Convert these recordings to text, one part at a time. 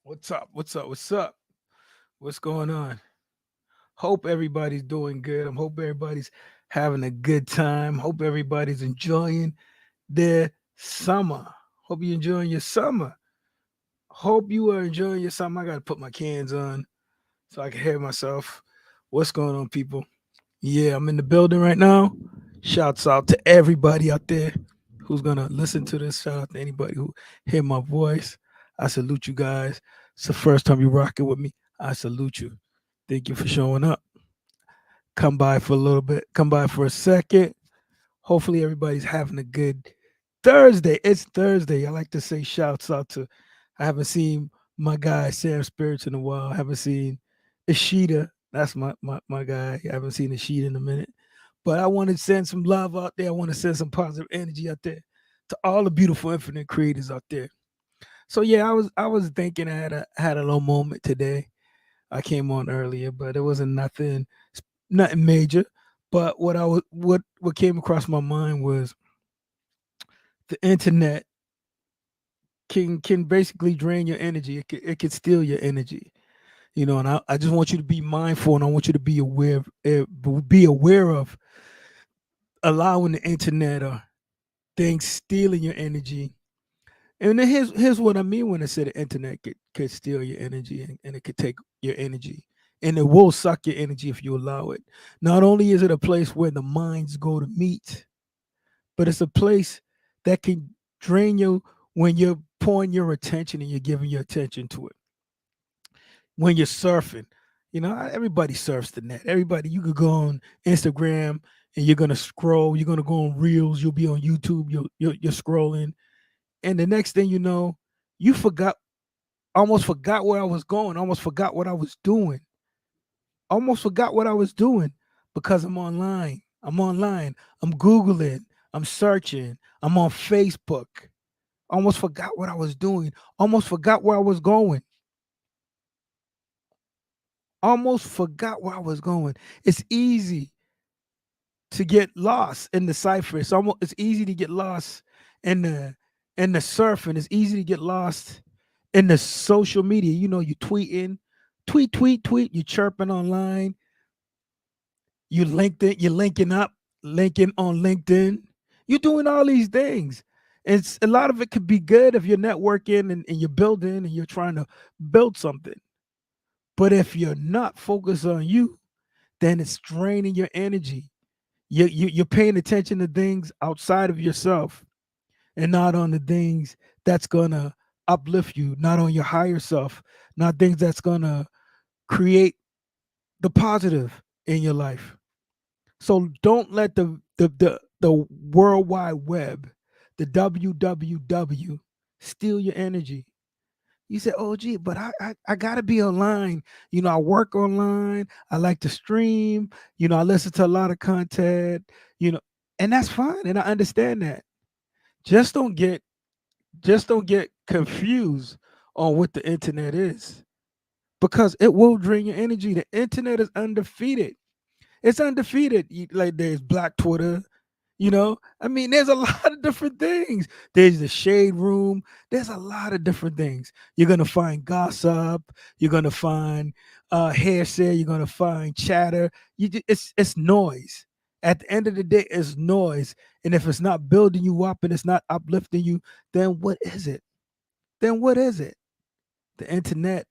What's up? What's up? What's up? What's going on? Hope everybody's doing good. Hope everybody's having a good time. Hope everybody's enjoying their summer. Hope you're enjoying your summer. Hope you are enjoying your summer. I got to put my cans on so I can hear myself. What's going on, people? Yeah, I'm in the building right now. Shouts out to everybody out there who's going to listen to this. Shout out to anybody who hear my voice. I salute you guys. It's the first time you're rocking with me. I salute you. Thank you for showing up. Come by for a little bit. Come by for a second. Hopefully everybody's having a good Thursday. It's Thursday. I like to say shouts out to I haven't seen my guy Sam Spirits in a while. I haven't seen Ishida. That's my guy. I haven't seen Ishida in a minute. But I want to send some love out there. I want to send some positive energy out there to all the beautiful infinite creators out there. So yeah, I was thinking I had a little moment today. I came on earlier, but it wasn't nothing major. But what came across my mind was the internet can basically drain your energy. It can steal your energy. And I just want you to be mindful, and I want you to be aware of allowing the internet or things stealing your energy. And then here's what I mean when I say the internet could steal your energy, and it could take your energy. And it will suck your energy if you allow it. Not only is it a place where the minds go to meet, but it's a place that can drain you when you're pouring your attention and you're giving your attention to it. When you're surfing, everybody surfs the net. Everybody, you could go on Instagram and you're gonna scroll. You're gonna go on Reels. You'll be on YouTube. You're scrolling, and the next thing you know, you almost forgot where I was going. Almost forgot what I was doing. Almost forgot what I was doing because I'm online. I'm online. I'm Googling. I'm searching. I'm on Facebook. Almost forgot what I was doing. Almost forgot where I was going. Almost forgot where I was going. It's easy to get lost in the cipher. It's easy to get lost in the surfing. It's easy to get lost in the social media. You tweeting, tweet. You chirping online. You're linking up, linking on LinkedIn. You're doing all these things. It's a lot of it could be good if you're networking and you're building and you're trying to build something. But if you're not focused on you, then it's draining your energy. You're paying attention to things outside of yourself and not on the things that's gonna uplift you, not on your higher self, not things that's gonna create the positive in your life. So don't let the World Wide Web, the WWW, steal your energy. You say, "Oh, gee, but I gotta be online. I work online. I like to stream. I listen to a lot of content. You know, and that's fine, and I understand that. Just don't get just don't get confused on what the internet is, because it will drain your energy. The internet is undefeated. It's undefeated. Like there's Black Twitter. I mean, there's a lot of different things. There's the shade room. There's a lot of different things. You're gonna find gossip. You're gonna find hearsay. You're gonna find chatter. It's noise. At the end of the day, it's noise. And if it's not building you up and it's not uplifting you, then what is it? Then what is it? The internet,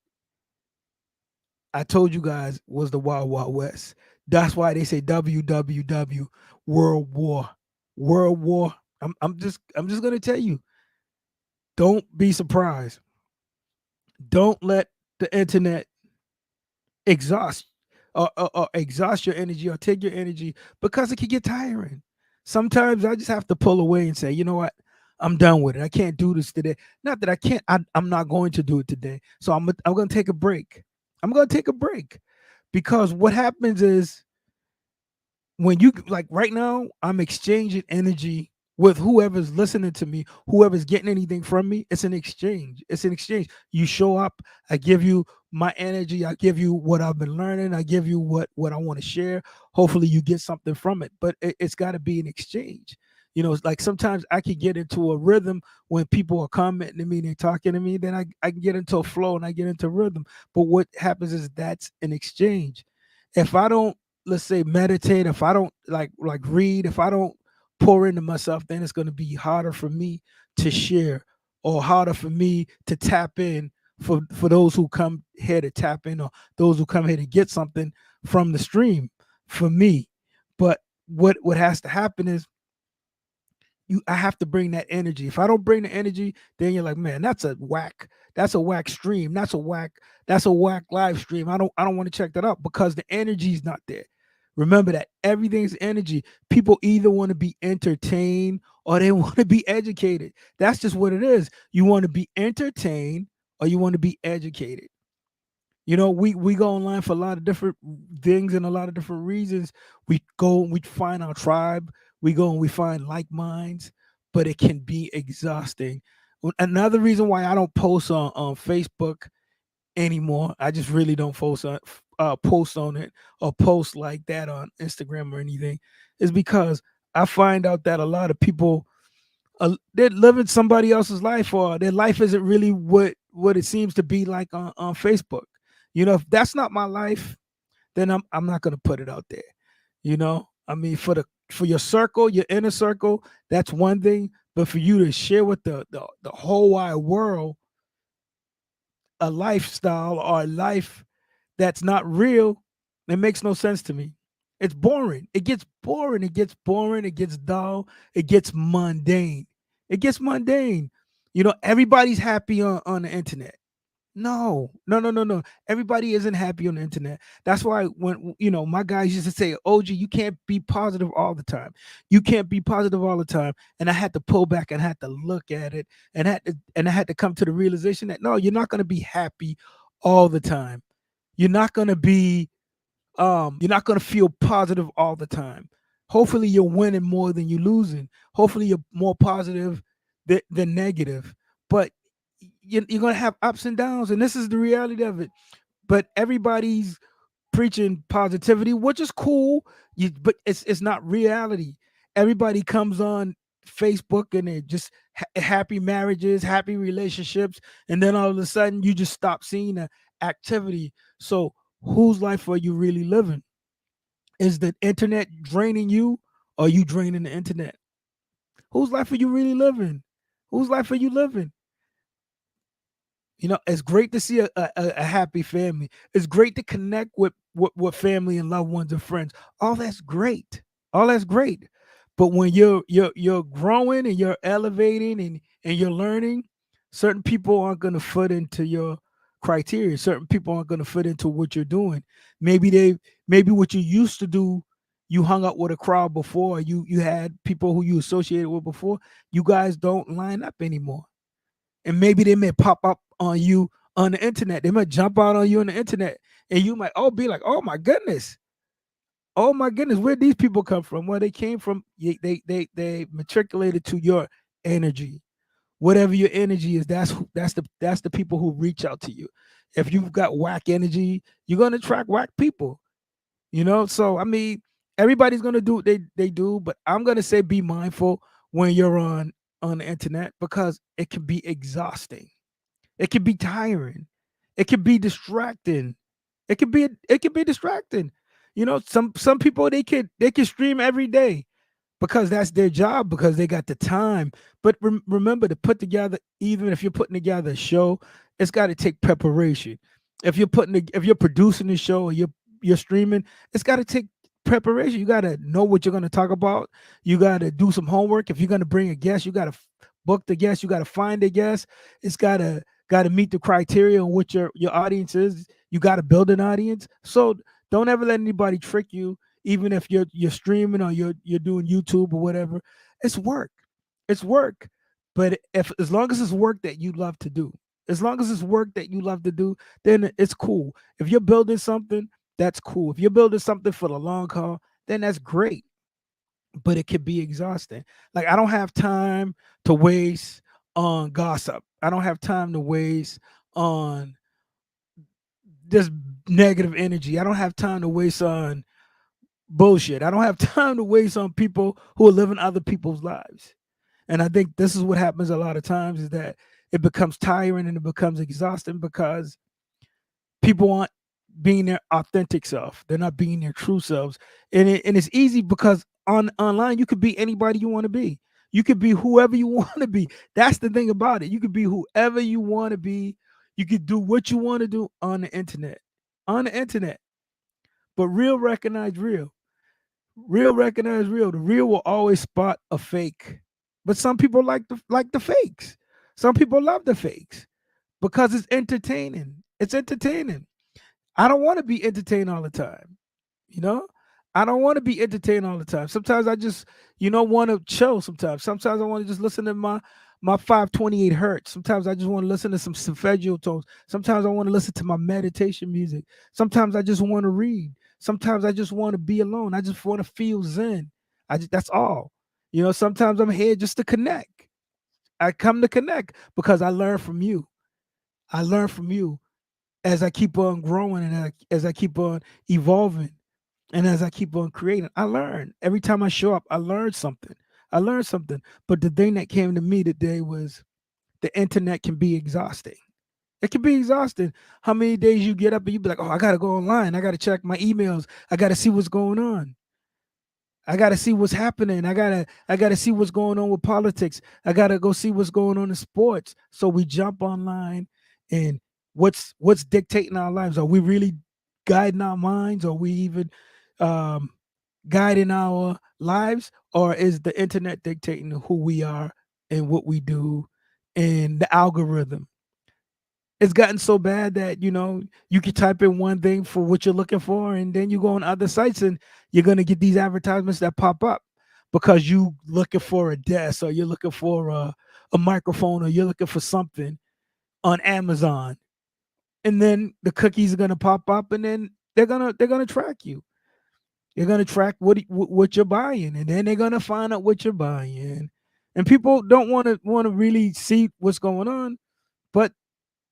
I told you guys, was the Wild Wild West. That's why they say WWW, World War. World War. I'm just gonna tell you, don't be surprised. Don't let the internet exhaust or exhaust your energy or take your energy, because it can get tiring. Sometimes I just have to pull away and say, you know what? I'm done with it. I can't do this today. Not that I can't. I'm not going to do it today. So I'm going to take a break. I'm going to take a break, because what happens is, when you, like right now, I'm exchanging energy with whoever's listening to me, whoever's getting anything from me. It's an exchange. It's an exchange. You show up, I give you my energy, I give you what I've been learning, I give you what I want to share. Hopefully you get something from it, but it's got to be an exchange. It's like sometimes I could get into a rhythm when people are commenting to me and they're talking to me, then I can get into a flow and I get into rhythm. But what happens is that's an exchange. If I don't, let's say, meditate, if I don't like read, if I don't pour into myself, then it's going to be harder for me to share, or harder for me to tap in, for those who come here to tap in, or those who come here to get something from the stream for me. But what has to happen is, I have to bring that energy. If I don't bring the energy, then you're like, man, that's a whack stream. That's a whack live stream. I don't want to check that out because the energy is not there. Remember that everything's energy. People either want to be entertained or they want to be educated. That's just what it is. You want to be entertained or you want to be educated. We go online for a lot of different things and a lot of different reasons. We go and we find our tribe. We go and we find like minds, but it can be exhausting. Another reason why I don't post on Facebook anymore, I just really don't post on it, or post like that on Instagram or anything, is because I find out that a lot of people, they're living somebody else's life, or their life isn't really what it seems to be like on Facebook. If that's not my life, then I'm not gonna put it out there. I mean, for your circle, your inner circle, that's one thing. But for you to share with the whole wide world a lifestyle or a life that's not real, it makes no sense to me. It's boring. It gets boring. It gets boring. It gets dull. It gets mundane. It gets mundane. Everybody's happy on the internet. No, no, no, no, no. Everybody isn't happy on the internet. That's why when my guys used to say, "OG, you can't be positive all the time. You can't be positive all the time." And I had to pull back and had to look at it, and I had to come to the realization that no, you're not going to be happy all the time. You're not going to be you're not going to feel positive all the time. Hopefully you're winning more than you're losing. Hopefully you're more positive than negative. But you're going to have ups and downs, and this is the reality of it. But everybody's preaching positivity, which is cool, but it's not reality. Everybody comes on Facebook and they're just happy marriages, happy relationships, and then all of a sudden you just stop seeing the activity. So whose life are you really living? Is the internet draining you, or are you draining the internet? Whose life are you really living? Whose life are you living? It's great to see a happy family. It's great to connect with family and loved ones and friends. All that's great. All that's great. But when you're growing and you're elevating and you're learning, certain people aren't going to fit into your criteria. Certain people aren't going to fit into what you're doing. Maybe what you used to do, you hung up with a crowd before. You had people who you associated with before. You guys don't line up anymore, and maybe they may pop up on you on the internet. They might jump out on you on the internet, and you might be like, oh my goodness, where these people come from? Well, they came from, they matriculated to your energy. Whatever your energy is, that's the people who reach out to you. If you've got whack energy, you're gonna attract whack people. So I mean, everybody's gonna do what they do, but I'm gonna say be mindful when you're on the internet, because it can be exhausting. It can be tiring. It can be distracting. It can be distracting. Some people, they can stream every day because that's their job, because they got the time. But remember to put together, even if you're putting together a show, it's got to take preparation. If you're producing the show, or you're streaming, it's got to take preparation. You got to know what you're going to talk about. You got to do some homework. If you're going to bring a guest, you got to book the guest. You got to find the guest. It's got to meet the criteria on what your audience is. You got to build an audience. So don't ever let anybody trick you, even if you're streaming or you're doing YouTube or whatever. It's work. It's work. But if as long as it's work that you love to do, as long as it's work that you love to do, then it's cool. If you're building something, that's cool. If you're building something for the long haul, then that's great. But it could be exhausting. Like, I don't have time to waste on gossip. I don't have time to waste on this negative energy. I don't have time to waste on bullshit. I don't have time to waste on people who are living other people's lives. And I think this is what happens a lot of times is that it becomes tiring and it becomes exhausting because people aren't being their authentic self. They're not being their true selves. And it's easy because online you could be anybody you want to be. You could be whoever you want to be. That's the thing about it. You could be whoever you want to be. You could do what you want to do on the internet. On the internet. But real recognize real. Real recognize real. The real will always spot a fake. But some people like the fakes. Some people love the fakes because it's entertaining. It's entertaining. I don't want to be entertained all the time. You know, I don't want to be entertained all the time. Sometimes I just, want to chill. Sometimes I want to just listen to my 528 hertz. Sometimes I just want to listen to some solfeggio tones. Sometimes I want to listen to my meditation music. Sometimes I just want to read. Sometimes I just want to be alone. I just want to feel zen. That's all. Sometimes I'm here just to connect. I come to connect because I learn from you. I learn from you as I keep on growing and as I keep on evolving and as I keep on creating. I learn every time I show up. I learn something. I learned something. But the thing that came to me today was the internet can be exhausting. It can be exhausting. How many days you get up and you be like, oh, I gotta go online. I gotta check my emails. I gotta see what's going on. I gotta see what's happening. I gotta see what's going on with politics. I gotta go see what's going on in sports. So we jump online and what's dictating our lives? Are we really guiding our minds? Are we even um guiding our lives? Or is the internet dictating who we are and what we do and the algorithm? It's gotten so bad that you can type in one thing for what you're looking for, and then you go on other sites and you're gonna get these advertisements that pop up because you looking for a desk or you're looking for a microphone or you're looking for something on Amazon, and then the cookies are gonna pop up, and then they're gonna track you. They're gonna track what you're buying, and then they're gonna find out what you're buying. And people don't want to really see what's going on, but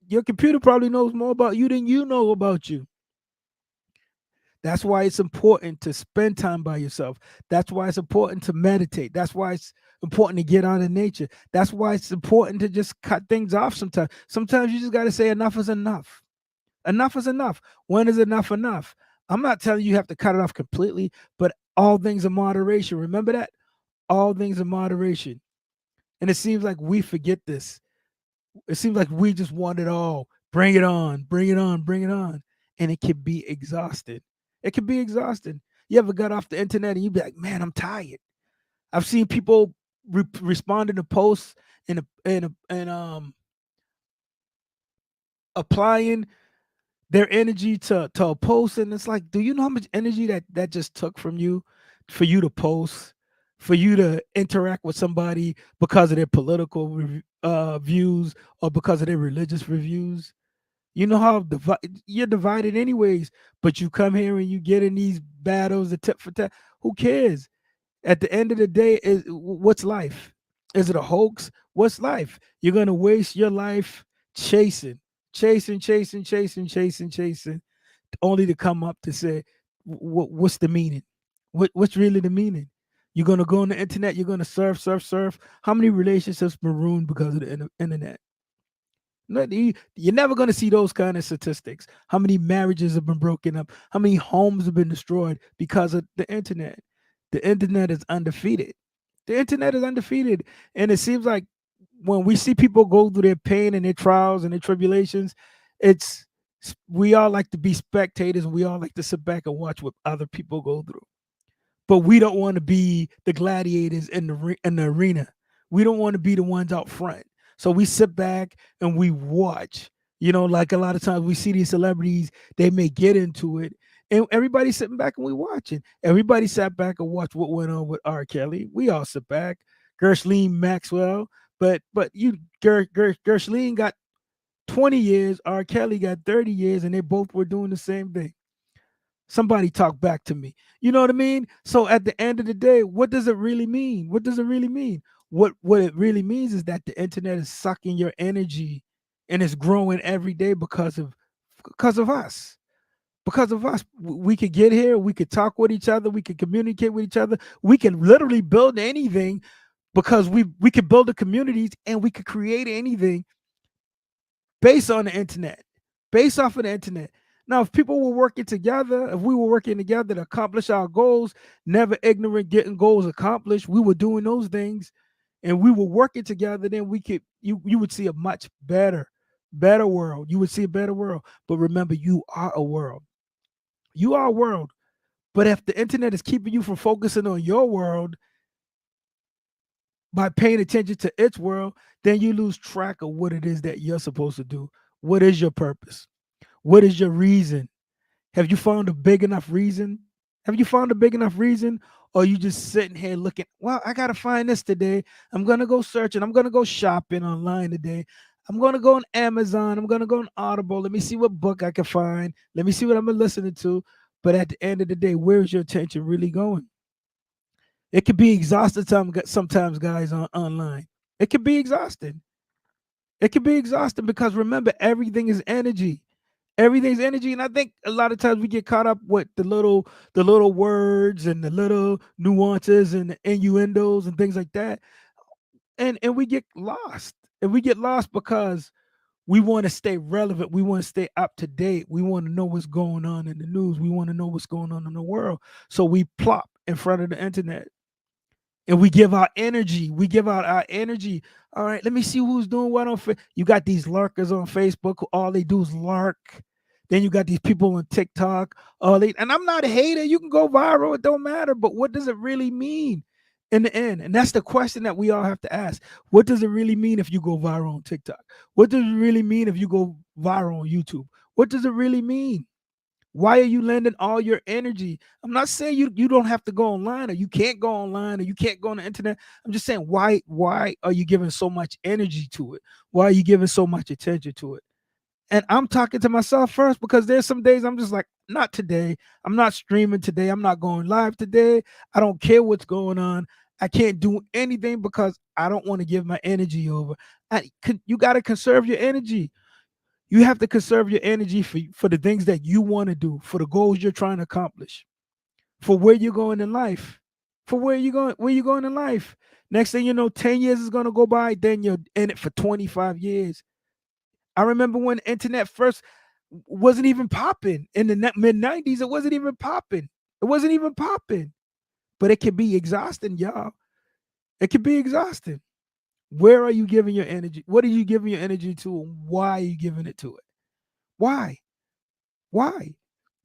your computer probably knows more about you than you know about you. That's why it's important to spend time by yourself. That's why it's important to meditate. That's why it's important to get out in nature. That's why it's important to just cut things off sometimes. Sometimes you just got to say enough is enough. Enough is enough. When is enough enough? I'm not telling you have to cut it off completely, but all things in moderation. Remember that? All things in moderation. And it seems like we forget this. It seems like we just want it all. Bring it on, bring it on, bring it on. And it can be exhausted. It can be exhausting. You ever got off the internet and you be like, man, I'm tired. I've seen people responding to posts and applying their energy to a post, and it's like, do you know how much energy that just took from you for you to post, for you to interact with somebody because of their political views or because of their religious reviews? You know how you're divided anyways, but you come here and you get in these battles, the tit for tat. Who cares? At the end of the day, what's life? Is it a hoax? What's life? You're gonna waste your life chasing, chasing, chasing, chasing, chasing, chasing, only to come up to say, what's the meaning? What's really the meaning? You're gonna go on the internet. You're gonna surf, surf, surf. How many relationships marooned because of the internet? You're never going to see those kind of statistics. How many marriages have been broken up? How many homes have been destroyed because of the internet? The internet is undefeated. The internet is undefeated. And it seems like when we see people go through their pain and their trials and their tribulations, it's we all like to be spectators. We all like to sit back and watch what other people go through, but we don't want to be the gladiators in the arena. We don't want to be the ones out front. So we sit back and we watch. Like a lot of times we see these celebrities, they may get into it, and everybody's sitting back and we watching. Everybody sat back and watched what went on with R. Kelly. We all sit back. Gershline Maxwell, but Gershline got 20 years, R. Kelly got 30 years, and they both were doing the same thing. Somebody talk back to me. You know what I mean? So at the end of the day, what does it really mean? What does it really mean? What it really means is that the internet is sucking your energy and it's growing every day because of us. Because of us, we could get here, we could talk with each other, we could communicate with each other, we can literally build anything because we could build the communities and we could create anything based on the internet, based off of the internet. Now, if people were working together, if we were working together to accomplish our goals, never ignorant getting goals accomplished, we were doing those things and we were working together, then we could you would see a much better world. You would see a better world. But remember, you are a world. You are a world. But if the internet is keeping you from focusing on your world by paying attention to its world, then you lose track of what it is that you're supposed to do. What is your purpose? What is your reason? Have you found a big enough reason? Have you found a big enough reason? Or are you just sitting here looking, well, I gotta find this today. I'm gonna go searching. I'm gonna go shopping online today. I'm gonna go on Amazon. I'm gonna go on Audible. Let me see what book I can find. Let me see what I'm listening to. But at the end of the day, where's your attention really going? It can be exhausting sometimes, guys, online. It can be exhausting. It can be exhausting because remember, everything is energy. Everything's energy, and I think a lot of times we get caught up with the little words and the little nuances and the innuendos and things like that, and we get lost. And we get lost because we want to stay relevant. We want to stay up to date. We want to know what's going on in the news. We want to know what's going on in the world. So we plop in front of the internet and we give our energy. We give out our energy. All right, let me see who's doing what on. You got these lurkers on Facebook who all they do is lurk. Then you got these people on TikTok. And I'm not a hater. You can go viral. It don't matter. But what does it really mean in the end? And that's the question that we all have to ask. What does it really mean if you go viral on TikTok? What does it really mean if you go viral on YouTube? What does it really mean? Why are you lending all your energy? I'm not saying you don't have to go online or you can't go online or you can't go on the internet. I'm just saying why are you giving so much energy to it? Why are you giving so much attention to it? And I'm talking to myself first because there's some days I'm just like, not today. I'm not streaming today. I'm not going live today. I don't care what's going on. I can't do anything because I don't want to give my energy over. You got to conserve your energy. You have to conserve your energy for the things that you want to do, for the goals you're trying to accomplish, for where you're going in life, for where you're going in life. Next thing you know, 10 years is gonna go by, then you're in it for 25 years. I remember when internet first wasn't even popping in the mid 90s. It wasn't even popping. It wasn't even popping. But it can be exhausting, y'all. It can be exhausting. Where are you giving your energy? What are you giving your energy to? And why are you giving it to it? Why? Why?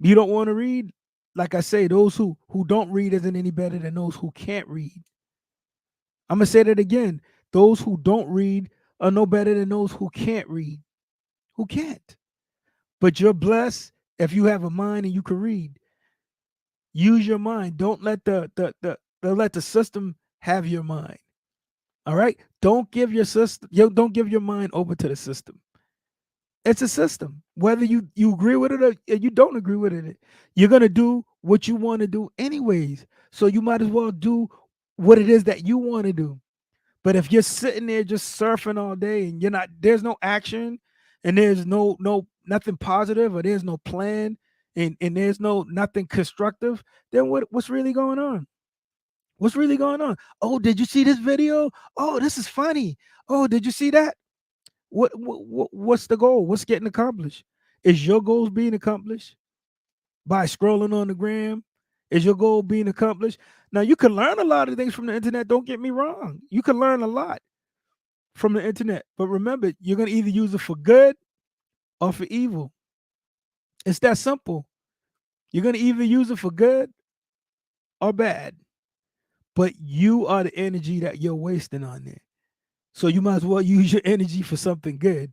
You don't want to read? Like I say, those who don't read isn't any better than those who can't read. I'm gonna say that again. Those who don't read are no better than those who can't read. Who can't? But you're blessed if you have a mind and you can read. Use your mind. Don't let the system have your mind. All right? Don't give your system, don't give your mind over to the system. It's a system. Whether you agree with it or you don't agree with it, you're gonna do what you want to do anyways. So you might as well do what it is that you want to do. But if you're sitting there just surfing all day and there's no action, and there's no nothing positive, or there's no plan, and there's nothing constructive, then what's really going on? What's really going on? Oh, did you see this video? Oh, this is funny. Oh, did you see that? What's the goal? What's getting accomplished? Is your goals being accomplished by scrolling on the gram? Is your goal being accomplished? Now you can learn a lot of things from the internet. Don't get me wrong. You can learn a lot from the internet, but remember, you're gonna either use it for good or for evil. It's that simple. You're gonna either use it for good or bad, but you are the energy that you're wasting on there. So you might as well use your energy for something good.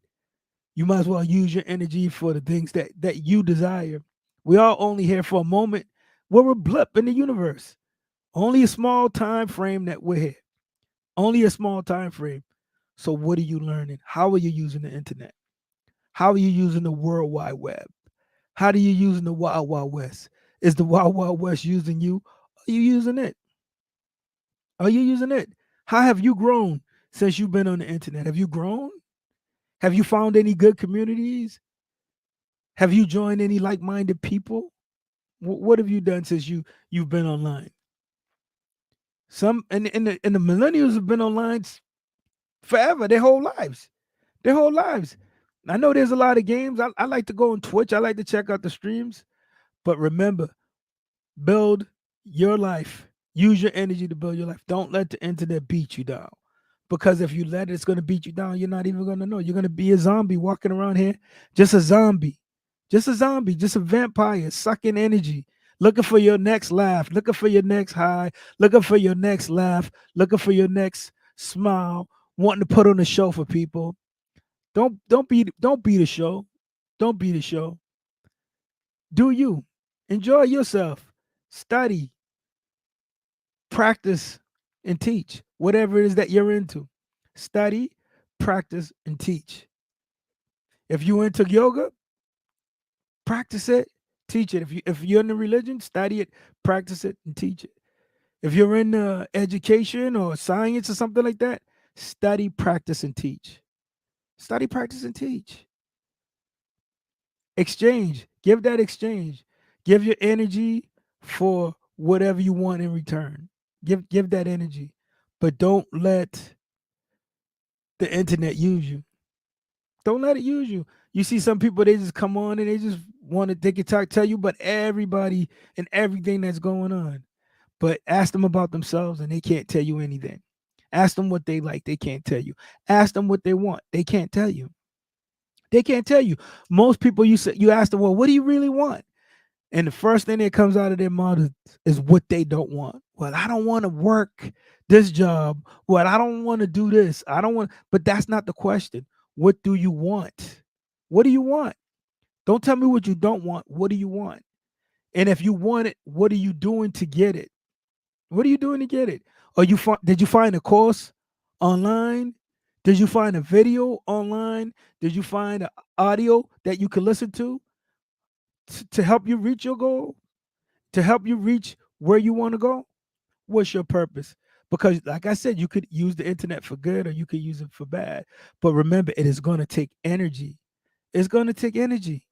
You might as well use your energy for the things that you desire. We are only here for a moment. We're a blip in the universe. Only a small time frame that we're here. Only a small time frame. So what are you learning? How are you using the internet? How are you using the World Wide Web? How are you using the Wild Wild West? Is the Wild Wild West using you? Are you using it? Are you using it? How have you grown since you've been on the internet? Have you grown? Have you found any good communities? Have you joined any like-minded people? What have you done since you've been online? Some and the millennials have been online forever, their whole lives. Their whole lives. I know there's a lot of games. I like to go on Twitch. I like to check out the streams. But remember, build your life. Use your energy to build your life. Don't let the internet beat you down. Because if you let it, it's going to beat you down. You're not even going to know. You're going to be a zombie walking around here, just a zombie, just a zombie, just a vampire sucking energy, looking for your next laugh, looking for your next high, looking for your next laugh, looking for your next smile, wanting to put on a show for people. Don't be the show. Don't be the show. Do you enjoy yourself? Study, practice, and teach whatever it is that you're into. Study, practice, and teach. If you're into yoga, practice it, teach it. If you're in the religion, study it, practice it, and teach it. If you're in education or science or something like that, study, practice, and teach. Study, practice, and teach. Exchange. Give that exchange. Give your energy for whatever you want in return. Give that energy. But don't let the internet use you. Don't let it use you. You see some people, they just come on and they just want to, they can tell you about everybody and everything that's going on. But ask them about themselves and they can't tell you anything. Ask them what they like, they can't tell you. Ask them what they want, they can't tell you. They can't tell you. Most people, you ask them, well, what do you really want? And the first thing that comes out of their mouth is what they don't want. Well, I don't want to work this job. Well, I don't want to do this. I don't want, but that's not the question. What do you want? What do you want? Don't tell me what you don't want. What do you want? And if you want it, what are you doing to get it? What are you doing to get it? Did you find a course online? Did you find a video online? Did you find an audio that you could listen to help you reach your goal? To help you reach where you want to go? What's your purpose? Because, like I said, you could use the internet for good or you could use it for bad. But remember, it is going to take energy. It's going to take energy.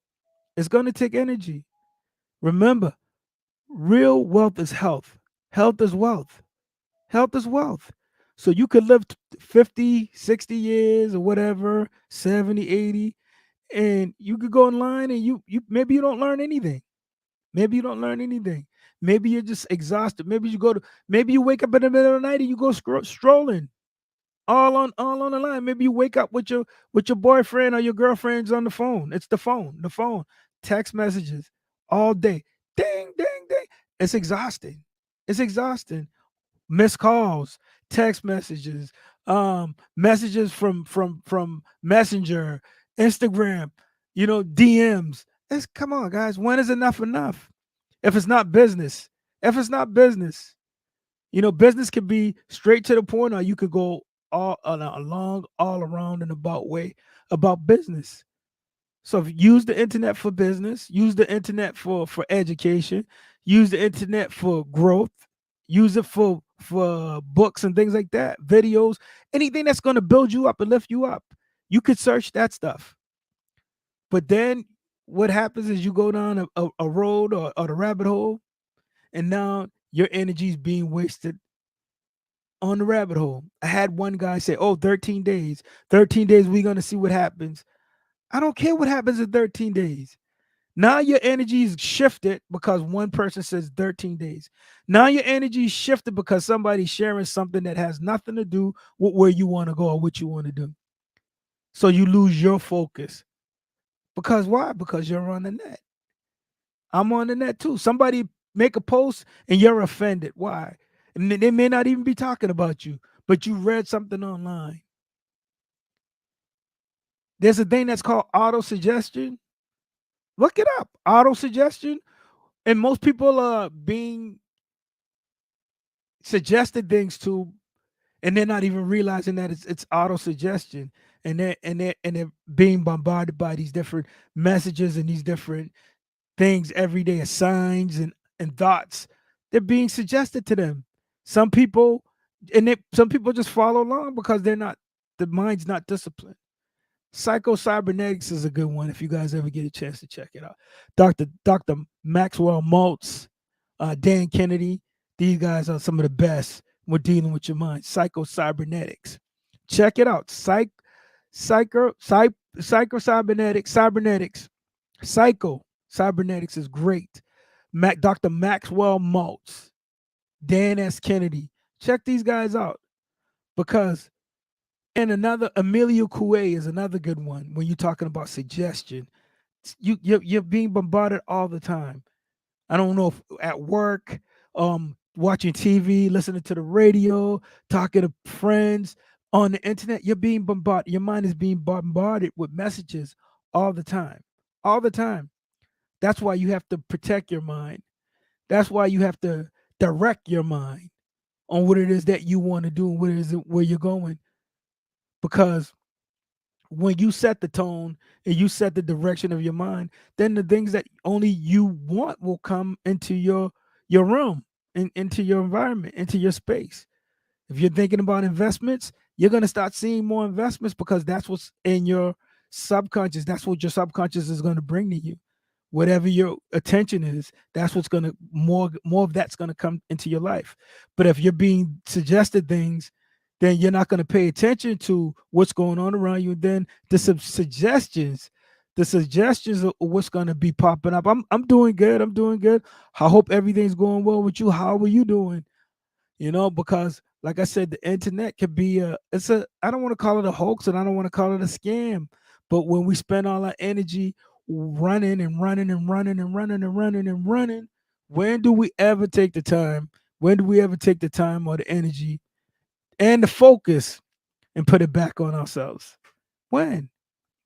It's going to take energy. Remember, real wealth is health. Health is wealth. Health is wealth. So you could live 50, 60 years or whatever, 70, 80, and you could go online and you maybe you don't learn anything. Maybe you don't learn anything. Maybe you're just exhausted. Maybe you wake up in the middle of the night and you go strolling all on the line. Maybe you wake up with your boyfriend or your girlfriend's on the phone. It's the phone, text messages all day. Ding, ding, ding. It's exhausting. It's exhausting. Missed calls, text messages, messages from Messenger, Instagram, DMs. Come on, guys. When is enough enough? If it's not business, if it's not business, business could be straight to the point, or you could go all on a long, all around and about way about business. So use the internet for business, use the internet for education, use the internet for growth, use it for books and things like that, videos, anything that's going to build you up and lift you up. You could search that stuff. But then what happens is you go down a road or the rabbit hole, and now your energy is being wasted on the rabbit hole. I had one guy say, "Oh, 13 days. 13 days, we're going to see what happens." I don't care what happens in 13 days. Now your energy is shifted because one person says 13 days. Now your energy is shifted because somebody's sharing something that has nothing to do with where you want to go or what you want to do. So you lose your focus. Because why? Because you're on the net. I'm on the net too. Somebody make a post and you're offended. Why? And they may not even be talking about you, but you read something online. There's a thing that's called auto suggestion. Look it up. Auto suggestion. And most people are being suggested things to, and they're not even realizing that it's auto suggestion. And they're being bombarded by these different messages and these different things every day, as signs and thoughts. They're being suggested to them. Some people, some people just follow along because the mind's not disciplined. Psycho Cybernetics is a good one if you guys ever get a chance to check it out. Dr. Maxwell Maltz, Dan Kennedy, these guys are some of the best when dealing with your mind. Psycho Cybernetics. Check it out. Cybernetics. Psycho Cybernetics is great. Dr. Maxwell Maltz, Dan S. Kennedy. Check these guys out because, and another, Emilio Coué is another good one when you're talking about suggestion. You're being bombarded all the time. I don't know if at work, watching TV, listening to the radio, talking to friends on the internet, you're being bombarded. Your mind is being bombarded with messages all the time. All the time. That's why you have to protect your mind. That's why you have to direct your mind on what it is that you want to do and what it is where you're going. Because when you set the tone and you set the direction of your mind, then the things that only you want will come into your room, into your environment, into your space. If you're thinking about investments, you're going to start seeing more investments because that's what's in your subconscious. That's what your subconscious is going to bring to you. Whatever your attention is, that's what's going to more of that's going to come into your life. But if you're being suggested things, then you're not going to pay attention to what's going on around you. Then the suggestions of what's going to be popping up. I'm doing good. I'm doing good. I hope everything's going well with you. How are you doing? Because like I said, the internet could be I don't want to call it a hoax and I don't want to call it a scam. But when we spend all our energy running and running and running and running and running and running, when do we ever take the time? When do we ever take the time or the energy and the focus and put it back on ourselves? When?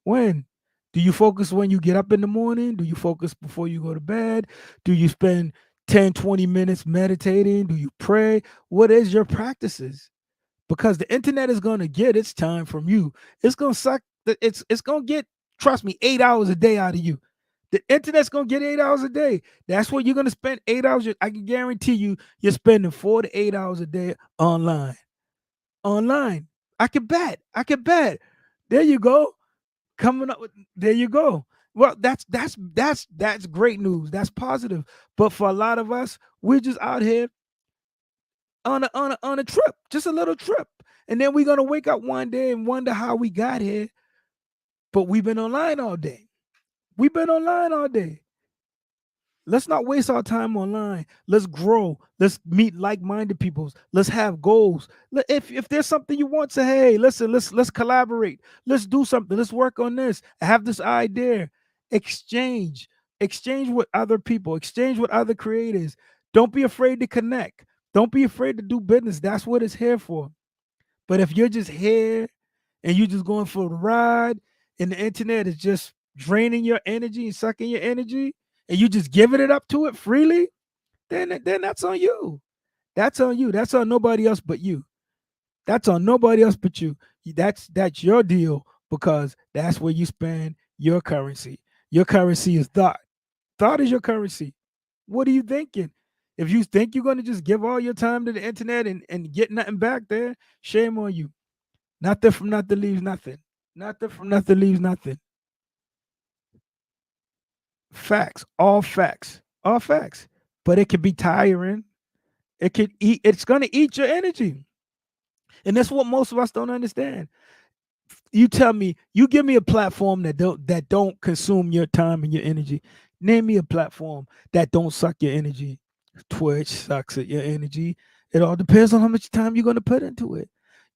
When? Do you focus when you get up in the morning? Do you focus before you go to bed? Do you spend 10, 20 minutes meditating? Do you pray? What is your practices? Because the internet is going to get its time from you. It's going to suck. It's going to get, trust me, 8 hours a day out of you. The internet's going to get 8 hours a day. That's what you're going to spend 8 hours. I can guarantee you, you're spending 4 to 8 hours a day online. Online. I can bet. There you go. Coming up with, there you go. Well, that's great news. That's positive. But for a lot of us, we're just out here on a trip, just a little trip. And then we're gonna wake up one day and wonder how we got here. But we've been online all day. We've been online all day. Let's not waste our time online. Let's grow. Let's meet like-minded people. Let's have goals. If there's something you want, say, hey, listen, let's collaborate. Let's do something. Let's work on this. I have this idea. Exchange. Exchange with other people. Exchange with other creators. Don't be afraid to connect. Don't be afraid to do business. That's what it's here for. But if you're just here and you're just going for the ride and the internet is just draining your energy and sucking your energy, and you just giving it up to it freely, then that's on you. That's on you. That's on nobody else but you. That's on nobody else but you. That's your deal because that's where you spend your currency. Your currency is thought. Thought is your currency. What are you thinking? If you think you're going to just give all your time to the internet and get nothing back there, shame on you. Nothing from nothing leaves nothing. Nothing from nothing leaves nothing. Facts, all facts. But it can be tiring. It's gonna eat your energy. And that's what most of us don't understand. You tell me, you give me a platform that don't consume your time and your energy. Name me a platform that don't suck your energy. Twitch sucks at your energy. It all depends on how much time you're gonna put into it.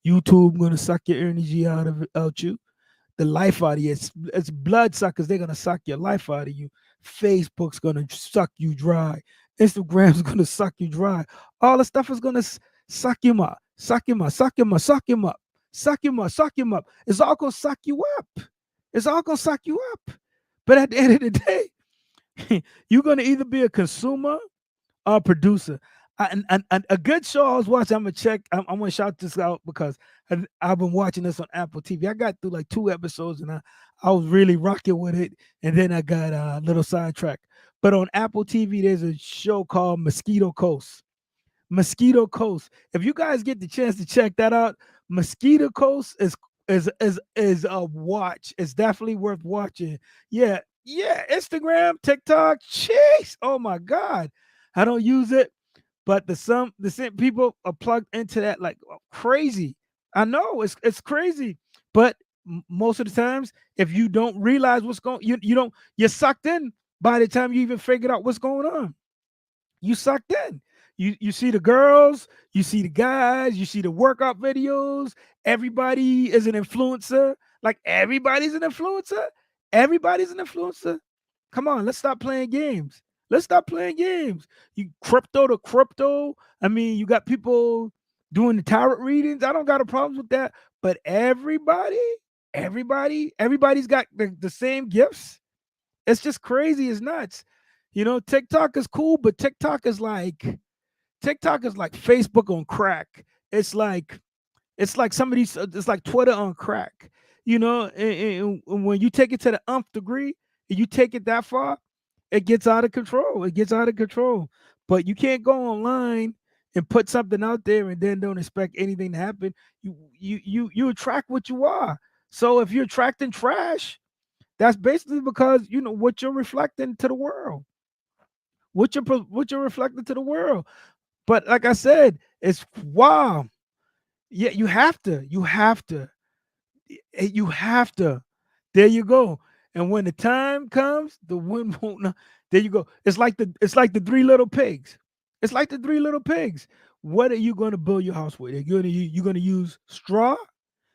YouTube gonna suck your energy out you. The life out of you. It's blood suckers. They're gonna suck your life out of you. Facebook's gonna suck you dry. Instagram's gonna suck you dry. All the stuff is gonna suck you up, suck you up, suck you up, suck you up, suck you up, suck you up. It's all gonna suck you up. It's all gonna suck you up. But at the end of the day, you're gonna either be a consumer or a producer. And a good show I was watching. I'm gonna check. I'm gonna shout this out because I've been watching this on Apple TV. I got through like 2 episodes and I was really rocking with it. And then I got a little sidetracked. But on Apple TV, there's a show called Mosquito Coast. Mosquito Coast. If you guys get the chance to check that out, Mosquito Coast is is a watch. It's definitely worth watching. Yeah, yeah. Instagram, TikTok, jeez. Oh my God, I don't use it, but the same people are plugged into that like crazy. I know it's crazy, but most of the times, if you don't realize what's going, you don't you're sucked in by the time you even figured out what's going on. You sucked in. You see the girls, you see the guys, you see the workout videos. Everybody is an influencer. Like everybody's an influencer. Everybody's an influencer. Come on, let's stop playing games. Let's stop playing games. You crypto to crypto. I mean, you got people doing the tarot readings. I don't got a problem with that. But everybody's got the same gifts. It's just crazy. It's nuts. TikTok is cool, but TikTok is like Facebook on crack. It's like it's like Twitter on crack. And when you take it to the nth degree, and you take it that far, it gets out of control. It gets out of control. But you can't go online and put something out there and then don't expect anything to happen. You attract what you are. So if you're attracting trash, that's basically because what you're reflecting to the world. What you're reflecting to the world. But like I said, it's wow. Yeah, you have to. There you go. And when the time comes, the wind won't know. There you go. It's like the three little pigs. It's like the three little pigs. What are you going to build your house with? You're gonna use straw?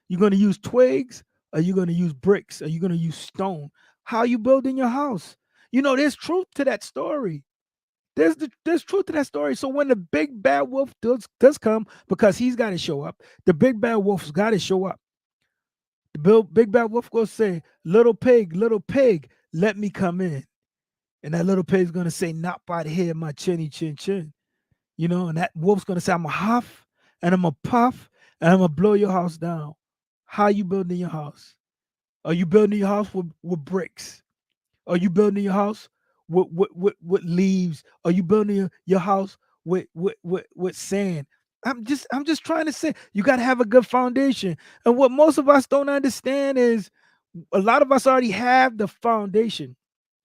You're gonna use twigs? Are you gonna use bricks? Are you gonna use stone? How are you building your house? There's truth to that story. There's truth to that story. So when the big bad wolf does come, because he's got to show up, the big bad wolf's got to show up. The big bad wolf gonna say, little pig, let me come in." And that little pig's gonna say, "Not by the hair, my chinny chin chin." And that wolf's gonna say, "I'm a huff and I'm a puff and I'm gonna blow your house down." How you building your house? Are you building your house with bricks? Are you building your house with leaves? Are you building your house with sand? I'm just trying to say you got to have a good foundation. And what most of us don't understand is a lot of us already have the foundation.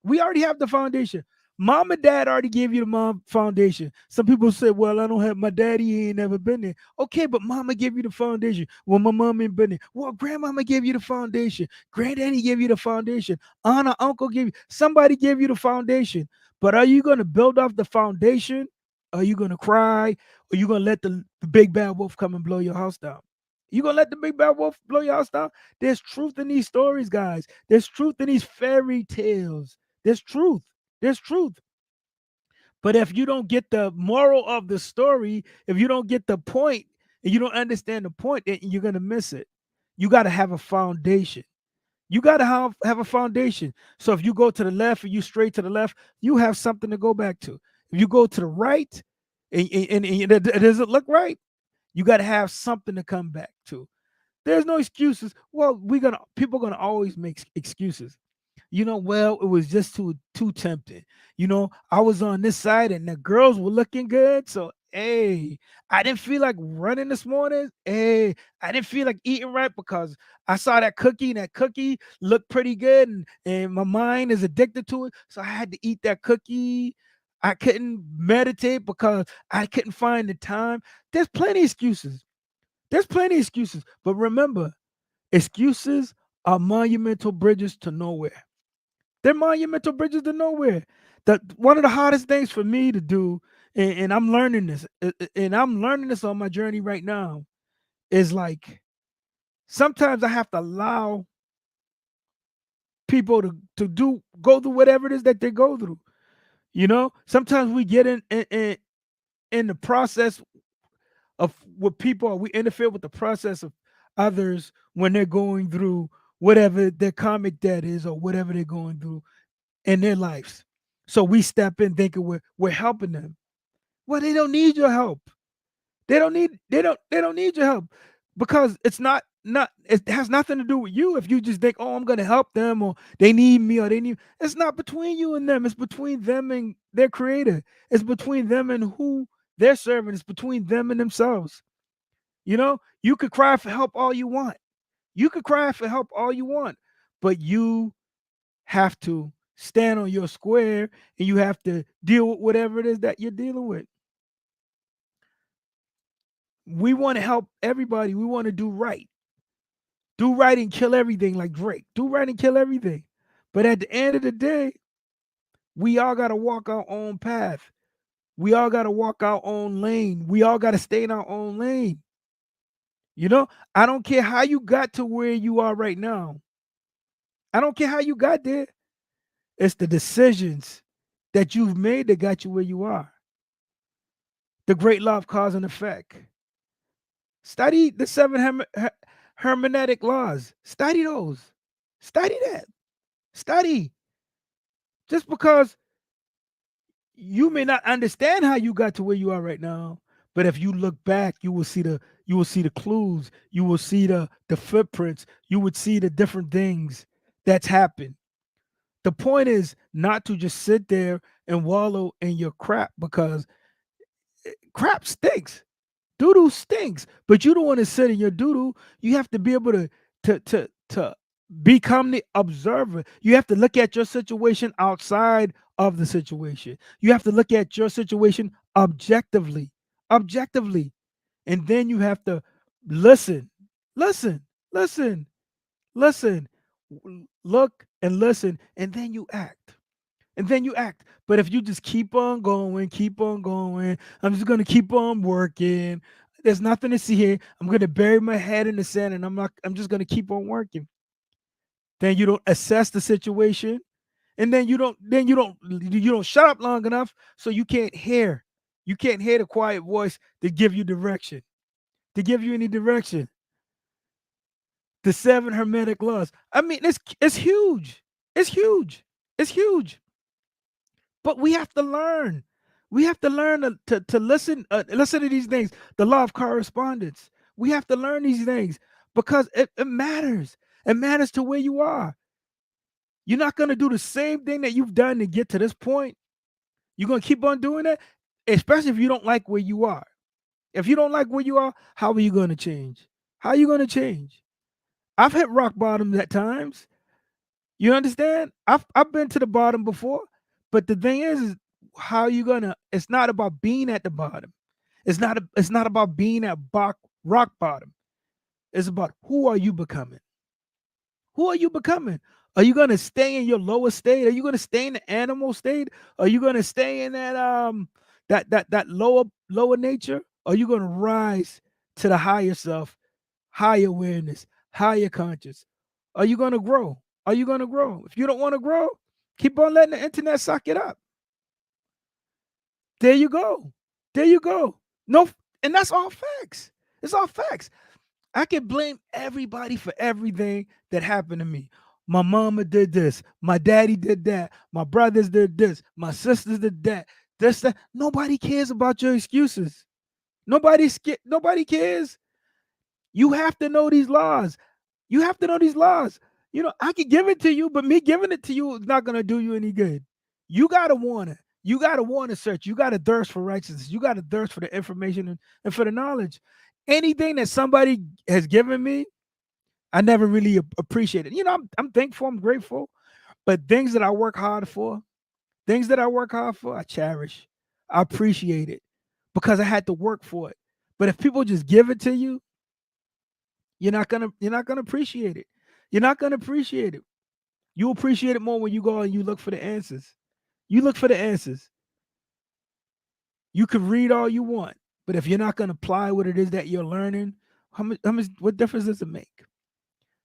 We already have the foundation. Mom and dad already gave you the mom foundation. Some people say, "Well, I don't have my daddy, he ain't never been there." Okay, but mama gave you the foundation. Well, my mom ain't been there. Well, grandmama gave you the foundation. Granddaddy gave you the foundation. Aunt or uncle gave you, somebody gave you the foundation. But are you gonna build off the foundation? Are you gonna cry? Or you gonna let the big bad wolf come and blow your house down? You gonna let the big bad wolf blow your house down? There's truth in these stories, guys. There's truth in these fairy tales. There's truth. There's truth. But if you don't get the moral of the story, if you don't get the point, and you don't understand the point, then you're gonna miss it. You got to have a foundation. You got to have a foundation. So if you go to the left and you straight to the left, you have something to go back to. If you go to the right and it doesn't look right, you got to have something to come back to. There's no excuses. Well, people gonna always make excuses. Well, it was just too tempting. I was on this side and the girls were looking good. So hey, I didn't feel like running this morning. Hey, I didn't feel like eating right because I saw that cookie and that cookie looked pretty good, and my mind is addicted to it. So I had to eat that cookie. I couldn't meditate because I couldn't find the time. There's plenty of excuses. There's plenty of excuses. But remember, excuses are monumental bridges to nowhere. They're monumental bridges to nowhere. One of the hardest things for me to do, and I'm learning this, and I'm learning this on my journey right now, is like sometimes I have to allow people to go through whatever it is that they go through. Sometimes we get in the process of with people, or we interfere with the process of others when they're going through whatever their karmic debt is or whatever they're going through in their lives. So we step in thinking we're helping them. Well, they don't need your help. They don't need your help, because it's not it has nothing to do with you. If you just think, "Oh, I'm going to help them," or they need me, or it's not between you and them. It's between them and their creator. It's between them and who they're serving. It's between them and themselves. You could cry for help all you want. You could cry for help all you want, but you have to stand on your square and you have to deal with whatever it is that you're dealing with. We want to help everybody. We want to do right. Do right and kill everything like Drake. Do right and kill everything. But at the end of the day, we all got to walk our own path. We all got to walk our own lane. We all got to stay in our own lane. You know, I don't care how you got to where you are right now. I don't care how you got there. It's the decisions that you've made that got you where you are. The great law of cause and effect. Study the seven hermeneutic laws. Study those. Study that. Study. Just because you may not understand how you got to where you are right now, but if you look back, you will see the clues, you will see the footprints, you would see the different things that's happened. The point is not to just sit there and wallow in your crap, because crap stinks. Doo-doo stinks, but you don't want to sit in your doo-doo. You have to be able to become the observer. You have to look at your situation outside of the situation. You have to look at your situation objectively. Objectively. And then you have to listen. Listen. Listen. Listen. Look and listen, and then you act. And then you act. But if you just keep on going, I'm just gonna keep on working. There's nothing to see here. I'm gonna bury my head in the sand, and I'm just gonna keep on working. Then you don't assess the situation, and then you don't shut up long enough, so you can't hear. You can't hear the quiet voice to give you direction, to give you any direction. The seven hermetic laws. I mean, it's huge. It's huge. It's huge. But we have to learn. We have to learn to listen to these things. The law of correspondence. We have to learn these things because it matters. It matters to where you are. You're not going to do the same thing that you've done to get to this point. You're going to keep on doing it, especially if you don't like where you are. If you don't like where you are, how are you going to change? How are you going to change? I've hit rock bottom at times. You understand? I've been to the bottom before, but the thing is how you gonna. It's not about being at the bottom. It's not about being at rock bottom. It's about who are you becoming. Who are you becoming? Are you gonna stay in your lower state? Are you gonna stay in the animal state? Are you gonna stay in that lower nature? Are you gonna rise to the higher self, higher awareness, higher conscious? Are you gonna grow? Are you gonna grow? If you don't want to grow, keep on letting the internet suck it up. There you go. There you go. No, and that's all facts. It's all facts. I can blame everybody for everything that happened to me. My mama did this. My daddy did that. My brothers did this. My sisters did that. This, that. Nobody cares about your excuses. Nobody cares. You have to know these laws. You have to know these laws. You know, I can give it to you, but me giving it to you is not gonna do you any good. You gotta want it. You gotta want to search. You gotta thirst for righteousness. You gotta thirst for the information and for the knowledge. Anything that somebody has given me, I never really appreciate it. You know, I'm thankful, I'm grateful, but things that I work hard for, I cherish. I appreciate it because I had to work for it. But if people just give it to you, you're not gonna appreciate it. You're not gonna appreciate it. You appreciate it more when you go and you look for the answers. You look for the answers. You can read all you want, but if you're not gonna apply what it is that you're learning, what difference does it make?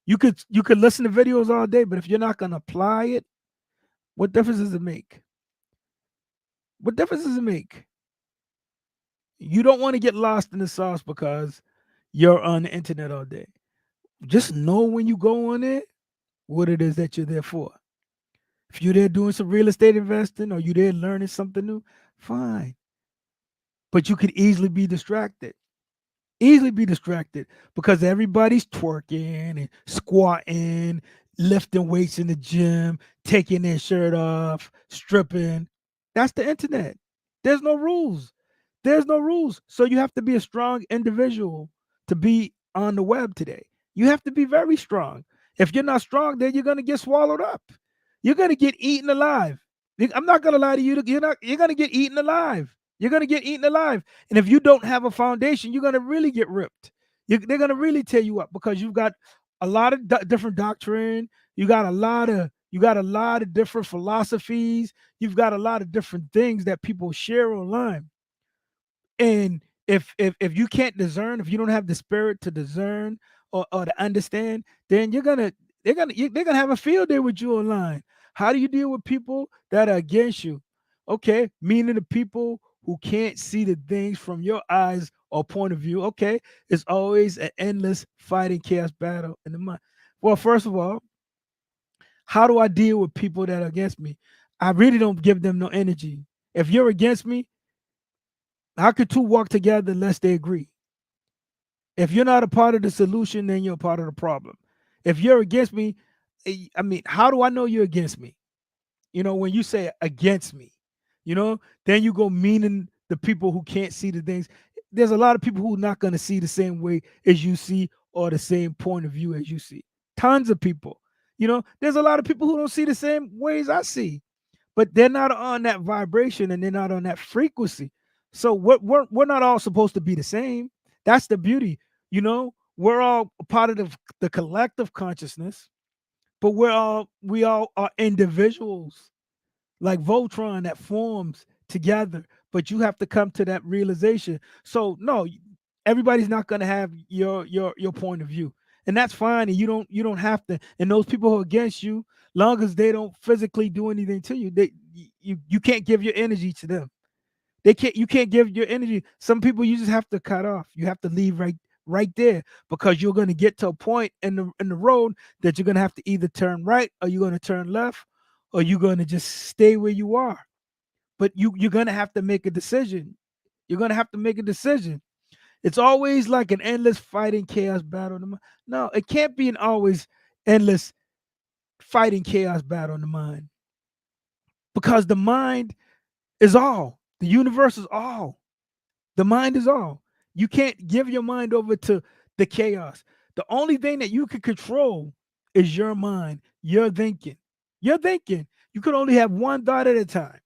You could listen to videos all day, but if you're not gonna apply it, what difference does it make? What difference does it make? You don't want to get lost in the sauce because you're on the internet all day. Just know when you go on it what it is that you're there for. If you're there doing some real estate investing or you're there learning something new, fine. But you could easily be distracted. Easily be distracted because everybody's twerking and squatting, lifting weights in the gym, taking their shirt off, stripping. That's the internet. There's no rules. There's no rules. So you have to be a strong individual to be on the web today. You have to be very strong. If you're not strong, then you're gonna get swallowed up. You're gonna get eaten alive. I'm not gonna lie to you. You're gonna get eaten alive. You're gonna get eaten alive. And if you don't have a foundation, you're gonna really get ripped. They're gonna really tear you up because you've got a lot of different doctrine. You got a lot of different philosophies. You've got a lot of different things that people share online. And if you can't discern, if you don't have the spirit to discern or to understand, then they're gonna have a field day with you online. How do you deal with people that are against you? Okay, meaning the people who can't see the things from your eyes or point of view. Okay, it's always an endless fighting chaos battle in the mind. Well, first of all, how do I deal with people that are against me? I really don't give them no energy. If you're against me, how could two walk together unless they agree? If you're not a part of the solution, then you're a part of the problem. If you're against me, I mean, how do I know you're against me? When you say against me, then you go meaning the people who can't see the things. There's a lot of people who are not going to see the same way as you see or the same point of view as you see. Tons of people. There's a lot of people who don't see the same ways I see, but they're not on that vibration and they're not on that frequency. So we're not all supposed to be the same. That's the beauty. We're all a part of the collective consciousness, but we all are individuals like Voltron that forms together. But you have to come to that realization. So no, everybody's not going to have your point of view, and that's fine. And you don't have to. And those people who are against you, long as they don't physically do anything to you, you can't give your energy to them. You can't give your energy. Some people you just have to cut off. You have to leave right there because you're going to get to a point in the road that you're going to have to either turn right or you're going to turn left or you're going to just stay where you are. But you're going to have to make a decision. You're going to have to make a decision. It's always like an endless fighting chaos battle. No, it can't be an always endless fighting chaos battle in the mind because the mind is all. The universe is all. The mind is all. You can't give your mind over to the chaos. The only thing that you can control is your mind, your thinking. Your thinking. You can only have one thought at a time.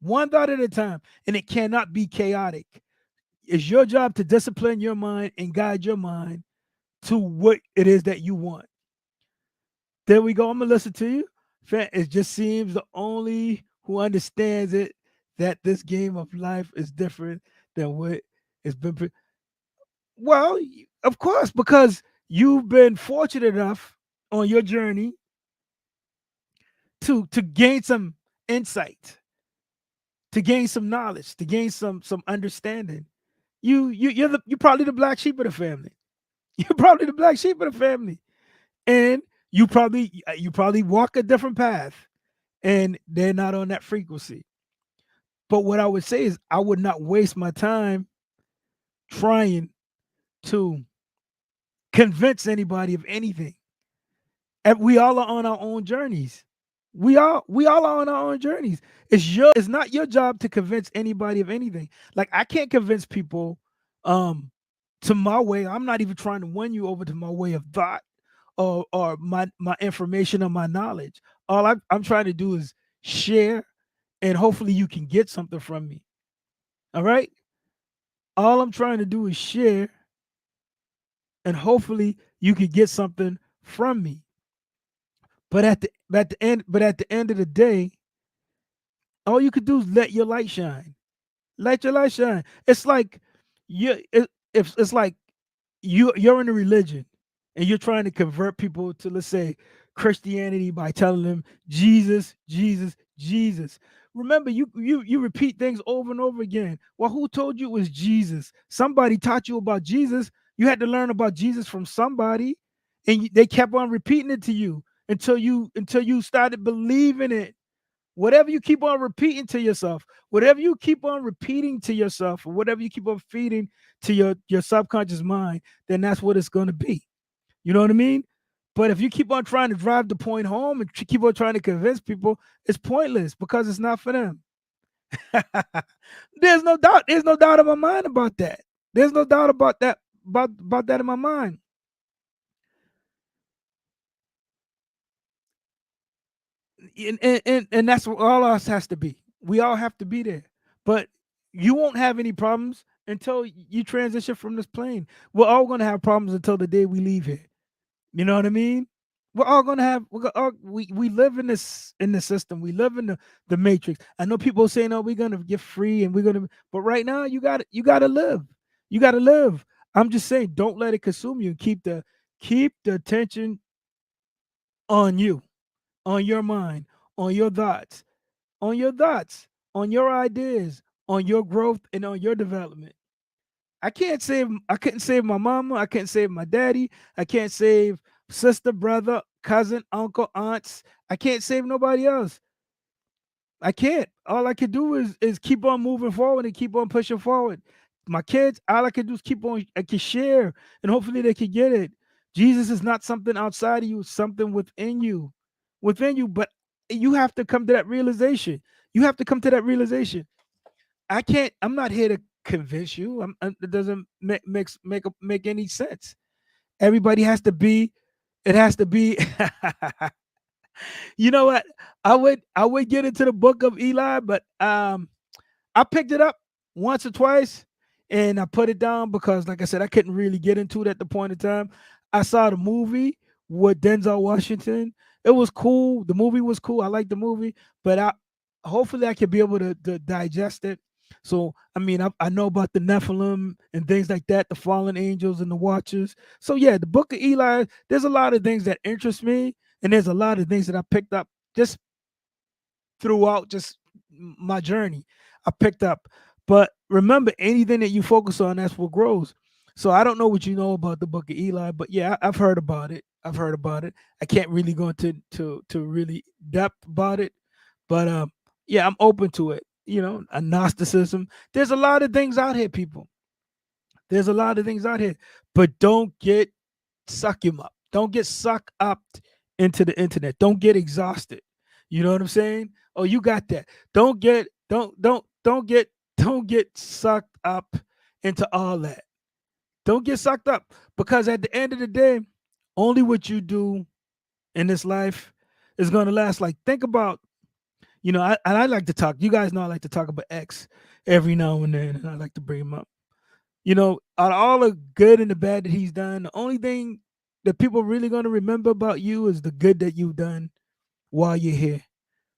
One thought at a time. And it cannot be chaotic. It's your job to discipline your mind and guide your mind to what it is that you want. There we go. I'm gonna listen to you. It just seems the only who understands it that this game of life is different than what it's been. Well, of course, because you've been fortunate enough on your journey to gain some insight, to gain some knowledge, to gain some understanding. You're probably the black sheep of the family. You're probably the black sheep of the family, and you probably walk a different path, and they're not on that frequency. But what I would say is, I would not waste my time trying to convince anybody of anything. And we all are on our own journeys. We all are on our own journeys. It's not your job to convince anybody of anything. Like I can't convince people um to my way. I'm not even trying to win you over to my way of thought or my information or my knowledge. All I'm trying to do is share, and hopefully you can get something from me. All right? All I'm trying to do is share, and hopefully you can get something from me. But at the end of the day, all you could do is let your light shine. Let your light shine. It's like it's like you're in a religion and you're trying to convert people to, let's say, Christianity by telling them Jesus, Jesus, Jesus. Remember, you repeat things over and over again. Well, who told you it was Jesus? Somebody taught you about Jesus. You had to learn about Jesus from somebody, and they kept on repeating it to you until you started believing it. Whatever you keep on repeating to yourself, whatever you keep on repeating to yourself, or whatever you keep on feeding to your subconscious mind, then that's what it's going to be. You know what I mean? But if you keep on trying to drive the point home and keep on trying to convince people, it's pointless because it's not for them. There's no doubt. There's no doubt in my mind about that. There's no doubt about that. About that in my mind. And that's what all of us has to be. We all have to be there. But you won't have any problems until you transition from this plane. We're all gonna have problems until the day we leave here. You know what I mean? We're all gonna have we live in the system. We live in the matrix. I know people saying, "Oh, we're gonna get free and we're gonna," but right now you gotta live. You gotta live. I'm just saying, don't let it consume you. Keep the attention on you, on your mind, on your thoughts, on your thoughts, on your ideas, on your growth, and on your development. I couldn't save my mama, I couldn't save my daddy, I can't save sister, brother, cousin, uncle, aunts. I can't save nobody else. I can't. All I can do is keep on moving forward and keep on pushing forward. My kids, all I can do is keep on. I can share, and hopefully they can get it. Jesus is not something outside of you; it's something within you, within you. But you have to come to that realization. You have to come to that realization. I can't. I'm not here to convince you. It doesn't make any sense. Everybody has to be. It has to be. You know what? I would get into the book of Eli, but I picked it up once or twice and I put it down because, like I said, I couldn't really get into it at the point in time. I saw the movie with Denzel Washington. It was cool. The movie was cool. I liked the movie, but I hopefully I could be able to digest it. So I mean, I know about the Nephilim and things like that, the fallen angels and the Watchers. So yeah, the Book of Eli. There's a lot of things that interest me, and there's a lot of things that I picked up just throughout just my journey. I picked up. But remember, anything that you focus on, that's what grows. So I don't know what you know about the Book of Eli, but yeah, I've heard about it. I've heard about it. I can't really go into to really depth about it, but yeah, I'm open to it. You know, agnosticism. There's a lot of things out here, people. There's a lot of things out here, but don't get suck him up. Don't get sucked up into the internet. Don't get exhausted. You know what I'm saying? Oh, you got that. Don't get sucked up into all that. Don't get sucked up because at the end of the day, only what you do in this life is going to last. Like think about, and I like to talk. You guys know I like to talk about X every now and then, and I like to bring him up. Out of all the good and the bad that he's done, the only thing that people really going to remember about you is the good that you've done while you're here.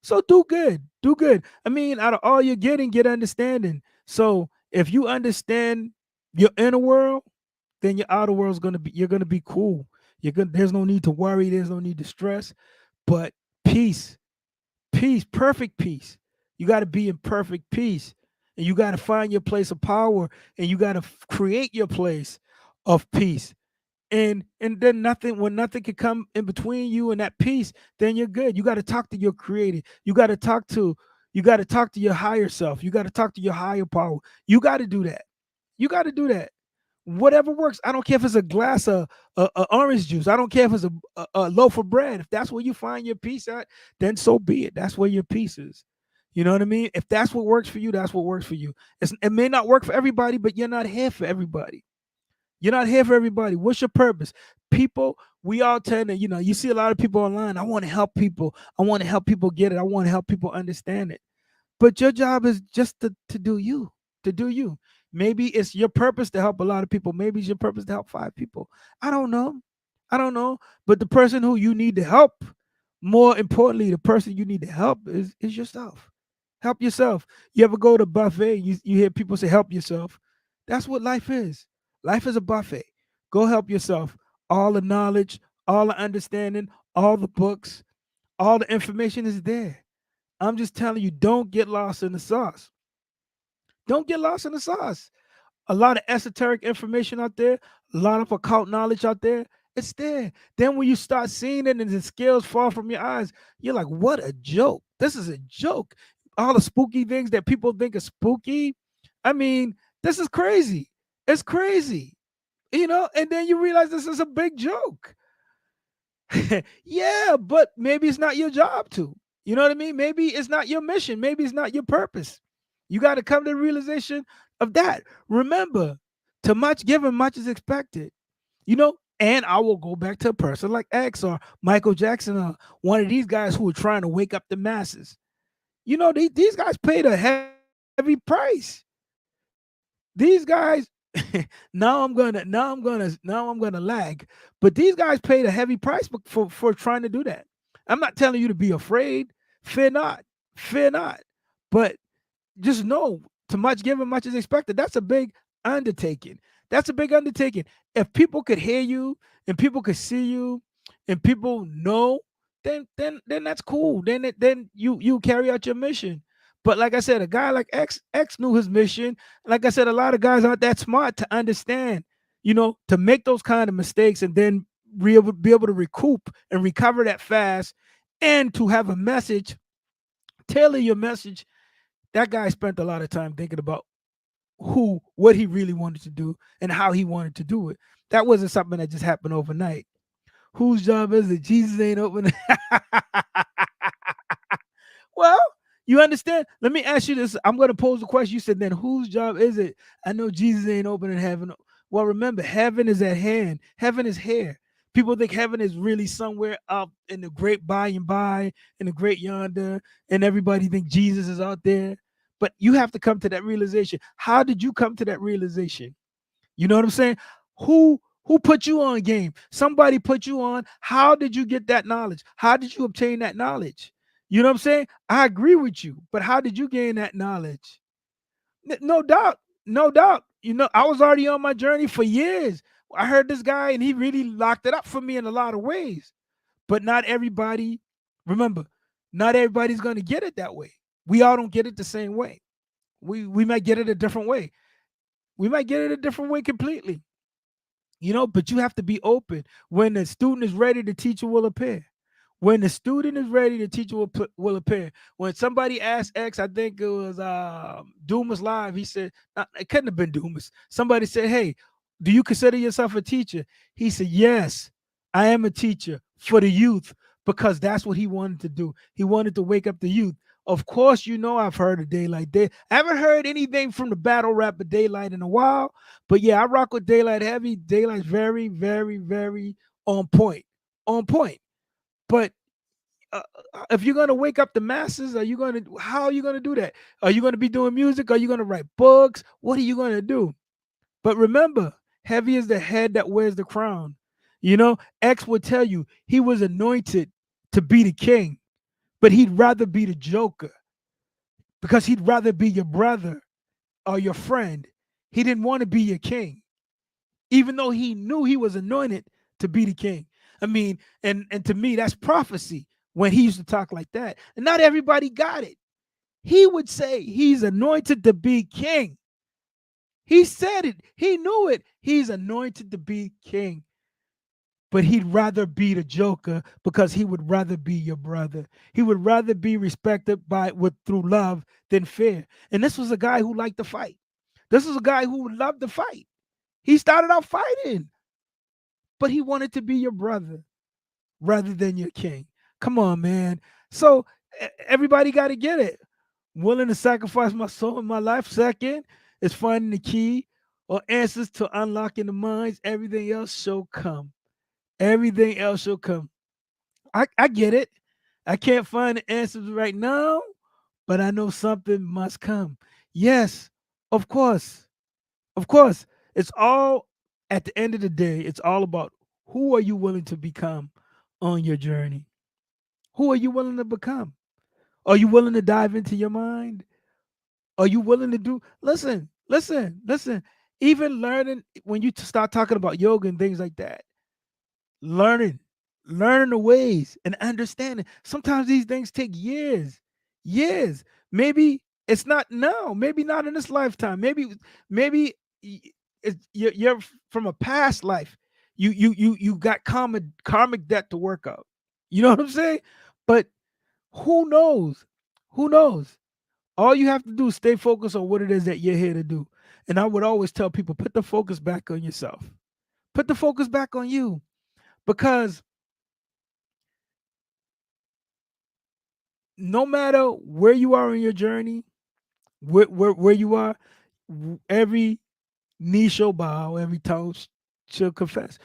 So do good. Do good. I mean, out of all you're getting, get understanding. So if you understand your inner world, then your outer world's you're gonna be cool. There's no need to worry, there's no need to stress. But peace, peace, perfect peace. You got to be in perfect peace. And you got to find your place of power and you got to create your place of peace. And then nothing can come in between you and that peace, then you're good. You got to talk to your creator. You got to talk to your higher self. You got to talk to your higher power. You got to do that. You got to do that. Whatever works. I don't care if it's a glass of orange juice. I don't care if it's a loaf of bread. If that's where you find your peace at, then so be it. That's where your peace is. You know what I mean? If that's what works for you, that's what works for you. It may not work for everybody, but you're not here for everybody. You're not here for everybody. What's your purpose? People, we all tend to, you see a lot of people online. I want to help people. I want to help people get it. I want to help people understand it. But your job is just to do you, to do you. Maybe it's your purpose to help a lot of people. Maybe it's your purpose to help 5 people. I don't know. I don't know. But the person who you need to help, more importantly, the person you need to help is yourself. Help yourself. You ever go to a buffet, you hear people say, help yourself. That's what life is. Life is a buffet. Go help yourself. All the knowledge, all the understanding, all the books, all the information is there. I'm just telling you, don't get lost in the sauce. Don't get lost in the sauce. A lot of esoteric information out there, a lot of occult knowledge out there. It's there. Then when you start seeing it and the scales fall from your eyes, you're like, what a joke. This is a joke. All the spooky things that people think are spooky. I mean, this is crazy. It's crazy. And then you realize this is a big joke. Yeah, but maybe it's not your job to. You know what I mean? Maybe it's not your mission. Maybe it's not your purpose. You got to come to the realization of that. Remember, to much given, much is expected. And I will go back to a person like X or Michael Jackson or one of these guys who are trying to wake up the masses. You know, these guys paid a heavy price. These guys now I'm gonna lag. But these guys paid a heavy price for trying to do that. I'm not telling you to be afraid. Fear not. Fear not. But just know, to much given, much is expected. That's a big undertaking. That's a big undertaking. If people could hear you and people could see you and people know, then that's cool. Then you carry out your mission. But like I said, a guy like X knew his mission. Like I said, a lot of guys aren't that smart to understand, to make those kind of mistakes and then be able to recoup and recover that fast, and to have a message, tailor your message. That guy spent a lot of time thinking about what he really wanted to do and how he wanted to do it. That wasn't something that just happened overnight. Whose job is it? Jesus ain't open. Well, you understand? Let me ask you this. I'm going to pose a question. You said, then whose job is it? I know Jesus ain't opening heaven. Well, remember, heaven is at hand. Heaven is here. People think heaven is really somewhere up in the great by and by, in the great yonder, and everybody think Jesus is out there. But you have to come to that realization. How did you come to that realization? You know what I'm saying? Who put you on game? Somebody put you on. How did you get that knowledge? How did you obtain that knowledge? You know what I'm saying? I agree with you, but how did you gain that knowledge? No doubt, no doubt. I was already on my journey for years. I heard this guy, and he really locked it up for me in a lot of ways. But not everybody, remember, not everybody's going to get it that way. We all don't get it the same way. We might get it a different way. We might get it a different way completely. But you have to be open. When the student is ready, the teacher will appear. When the student is ready, the teacher will appear. When somebody asked X, I think it was Dumas Live, he said, it couldn't have been Dumas. Somebody said, hey, do you consider yourself a teacher? He said, yes, I am a teacher for the youth, because that's what he wanted to do. He wanted to wake up the youth. Of course, I've heard of Daylight. I haven't heard anything from the battle rapper Daylight in a while, but yeah, I rock with Daylight heavy. Daylight's very, very, very on point. On point. But if you're going to wake up the masses, how are you going to do that? Are you going to be doing music? Are you going to write books? What are you going to do? But remember, heavy is the head that wears the crown. X would tell you he was anointed to be the king, but he'd rather be the joker, because he'd rather be your brother or your friend. He didn't want to be your king, even though he knew he was anointed to be the king. I mean, and to me, that's prophecy when he used to talk like that. And not everybody got it. He would say he's anointed to be king. He said it. He knew it. He's anointed to be king. But he'd rather be the joker, because he would rather be your brother. He would rather be respected through love than fear. And this was a guy who liked to fight. This was a guy who loved to fight. He started out fighting, but he wanted to be your brother rather than your king. Come on, man. So everybody got to get it. Willing to sacrifice my soul and my life. Second is finding the key or answers to unlocking the minds. Everything else shall come. Everything else shall come. I get it. I can't find the answers right now, but I know something must come. Yes, of course. Of course. It's all, at the end of the day, it's all about who are you willing to become on your journey? Who are you willing to become? Are you willing to dive into your mind? Are you willing to do? Listen. Even learning, when you start talking about yoga and things like that, learning, learning the ways and understanding. Sometimes these things take years, years. Maybe it's not now. Maybe not in this lifetime. Maybe you're from a past life. You got karmic debt to work out. You know what I'm saying? But who knows? Who knows? All you have to do is stay focused on what it is that you're here to do. And I would always tell people, put the focus back on yourself. Put the focus back on you, because no matter where you are in your journey, where you are, every knee shall bow, every tongue shall confess.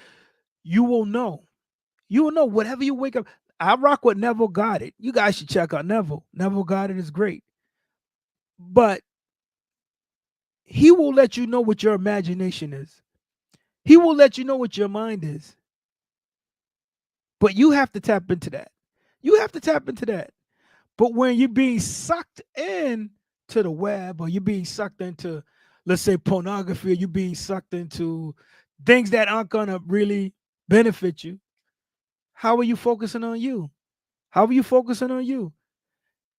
You will know. You will know whatever you wake up. I rock with Neville Goddard. You guys should check out Neville. Neville Goddard is great. But he will let you know what your imagination is. He will let you know what your mind is. But you have to tap into that. You have to tap into that. But when you're being sucked in to the web, or you're being sucked into, let's say, pornography, or you're being sucked into things that aren't gonna really benefit you, how are you focusing on you? How are you focusing on you?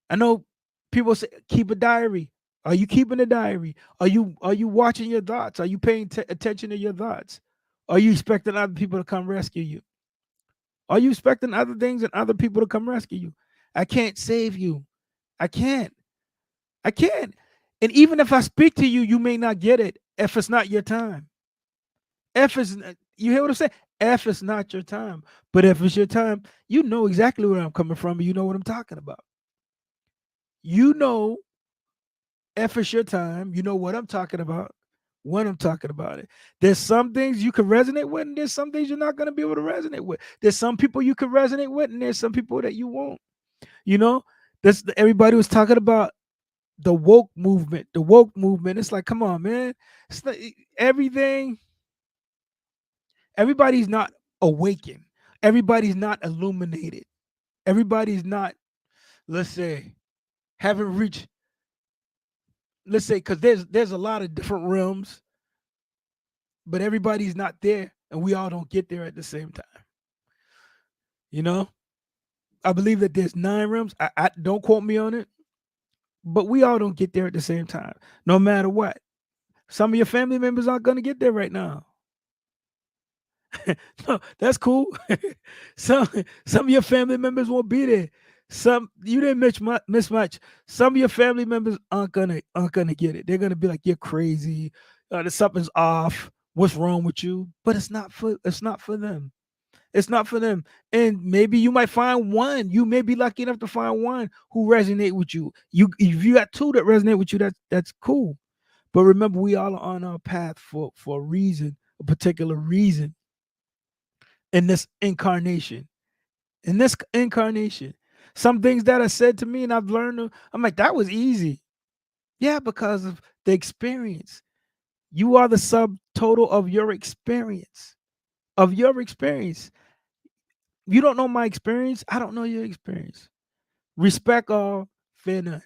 I know people say keep a diary. Are you keeping a diary? Are you watching your thoughts? Are you paying attention to your thoughts? Are you expecting other people to come rescue you? Are you expecting other things and other people to come rescue you? I can't save you. I can't. I can't. And even if I speak to you, you may not get it if it's not your time. If it's you hear what I'm saying? If it's not your time. But if it's your time, you know exactly where I'm coming from and you know what I'm talking about. You know if it's your time, you know what I'm talking about when I'm talking about it. There's some things you can resonate with, and there's some things you're not going to be able to resonate with. There's some people you can resonate with, and there's some people that you won't. You know, this everybody was talking about the woke movement. The woke movement. It's like, come on, man. It's not, everything. Everybody's not awakened. Everybody's not illuminated. Everybody's not, let's say, haven't reached. Let's say, because there's a lot of different realms, but everybody's not there, and we all don't get there at the same time. You know, I believe that there's 9 realms. I don't quote me on it, but we all don't get there at the same time, no matter what. Some of your family members aren't going to get there right now. No, that's cool. some some of your family members won't be there. Some you didn't miss much. Some of your family members aren't gonna get it. They're gonna be like, "You're crazy. There's something's off. What's wrong with you?" But it's not for them. It's not for them. And maybe you might find one. You may be lucky enough to find one who resonate with you. You if you got two that resonate with you, that's cool. But remember, we all are on our path for a reason, a particular reason in this incarnation. In this incarnation, some things that are said to me and I've learned them, I'm like, that was easy. Yeah, because of the experience. You are the subtotal of your experience. Of your experience. You don't know my experience. I don't know your experience. Respect all, fear none.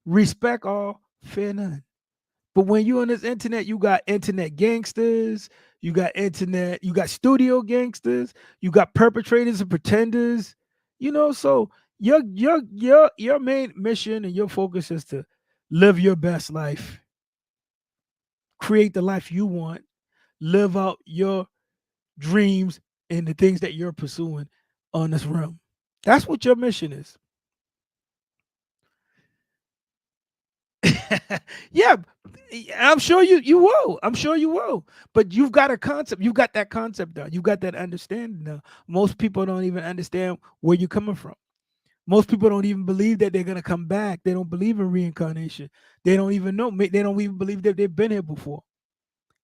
Respect all, fear none. But when you on this internet, you got internet gangsters, you got studio gangsters, you got perpetrators and pretenders, so your main mission and your focus is to live your best life, create the life you want, live out your dreams and the things that you're pursuing on this realm. That's what your mission is. Yeah, I'm sure you will. I'm sure you will. But you've got a concept. You've got that concept now. You've got that understanding now. Most people don't even understand where you're coming from. Most people don't even believe that they're gonna come back. They don't believe in reincarnation. They don't even know. They don't even believe that they've been here before.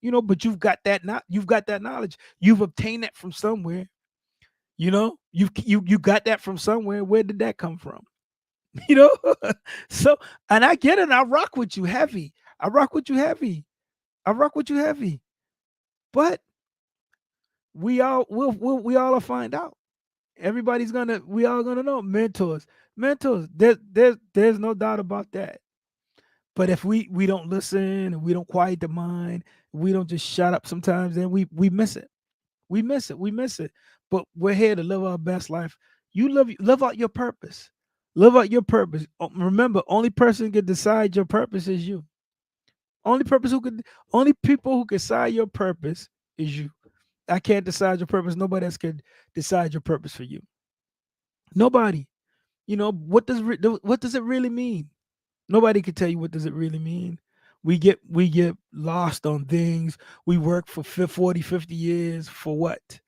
But you've got that. Not you've got that knowledge. You've obtained that from somewhere. You got that from somewhere. Where did that come from? you know so, and I get it. I rock with you heavy. I rock with you heavy. I rock with you heavy. But we all will find out. We all gonna know. Mentors, there's no doubt about that. But if we don't listen and we don't quiet the mind, we don't just shut up sometimes, then we miss it. We miss it. But we're here to live our best life. You live out your purpose. Live out your purpose. Remember, only person who can decide your purpose is you. Only people who can decide your purpose is you. I can't decide your purpose. Nobody else can decide your purpose for you. Nobody. What does it really mean? Nobody can tell you what does it really mean. We get lost on things. We work for 40, 50 years for what?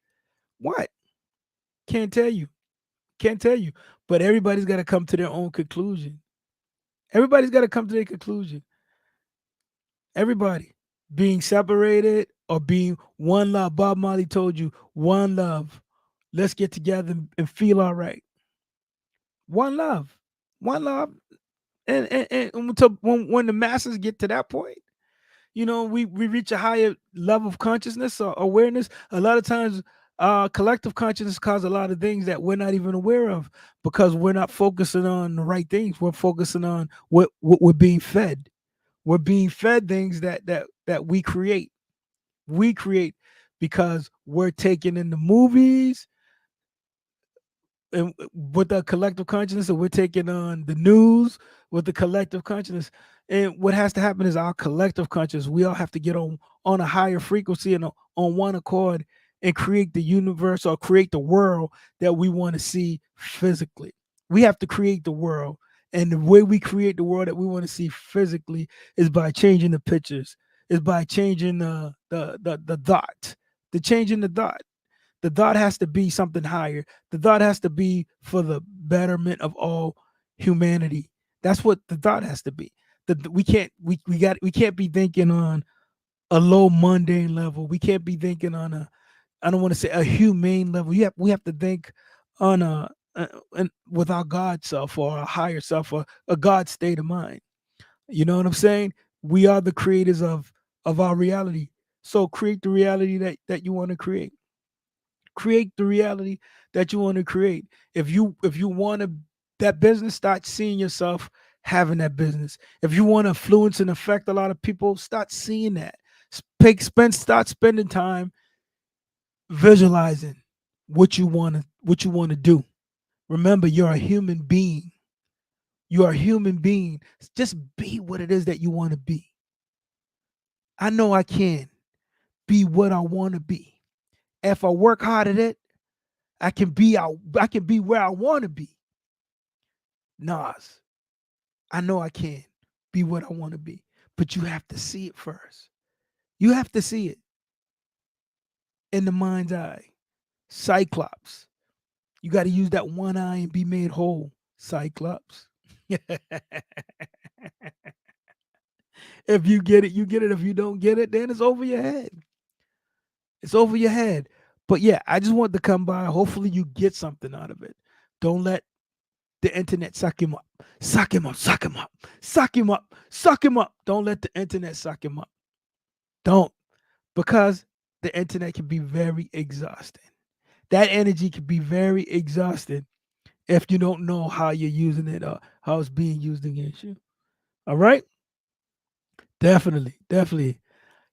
What? Can't tell you. Can't tell you. But everybody's got to come to their own conclusion. Everybody's got to come to their conclusion. Everybody being separated, or being one love. Bob Marley told you, one love. Let's get together and feel all right. One love. One love. When the masses get to that point, we reach a higher level of consciousness or awareness. A lot of times, collective consciousness causes a lot of things that we're not even aware of because we're not focusing on the right things. We're focusing on what we're being fed. We're being fed things that we create. We create because we're taking in the movies and with the collective consciousness, and we're taking on the news with the collective consciousness. And what has to happen is our collective consciousness. We all have to get on a higher frequency and on one accord and create the universe or create the world that we want to see physically. We have to create the world, and the way we create the world that we want to see physically is by changing the pictures, is by changing the thought, the changing the thought. The thought has to be something higher. The thought has to be for the betterment of all humanity. That's what the thought has to be. We can't be thinking on a low mundane level. We can't be thinking on a, I don't want to say a humane level. We have to think on with our God self or a higher self or a God state of mind. You know what I'm saying? We are the creators of our reality. So create the reality that you want to create. Create the reality that you want to create. If you want to that business, start seeing yourself having that business. If you want to influence and affect a lot of people, start seeing that. Start spending time visualizing what you want to do. Remember, you're a human being. You are a human being. Just be what it is that you want to be. I know I can be what I want to be. If I work hard at it, I can be where I want to be. Nas, I know I can be what I want to be. But you have to see it first. You have to see it in the mind's eye. Cyclops. You got to use that one eye and be made whole. Cyclops. If you get it, you get it. If you don't get it, then it's over your head. It's over your head. But yeah, I just want to come by. Hopefully, you get something out of it. Don't let the internet suck him up. Suck him up, suck him up, suck him up, suck him up. Don't let the internet suck him up. Don't. Because the internet can be very exhausting. That energy can be very exhausting if you don't know how you're using it or how it's being used against you. All right? Definitely. Definitely.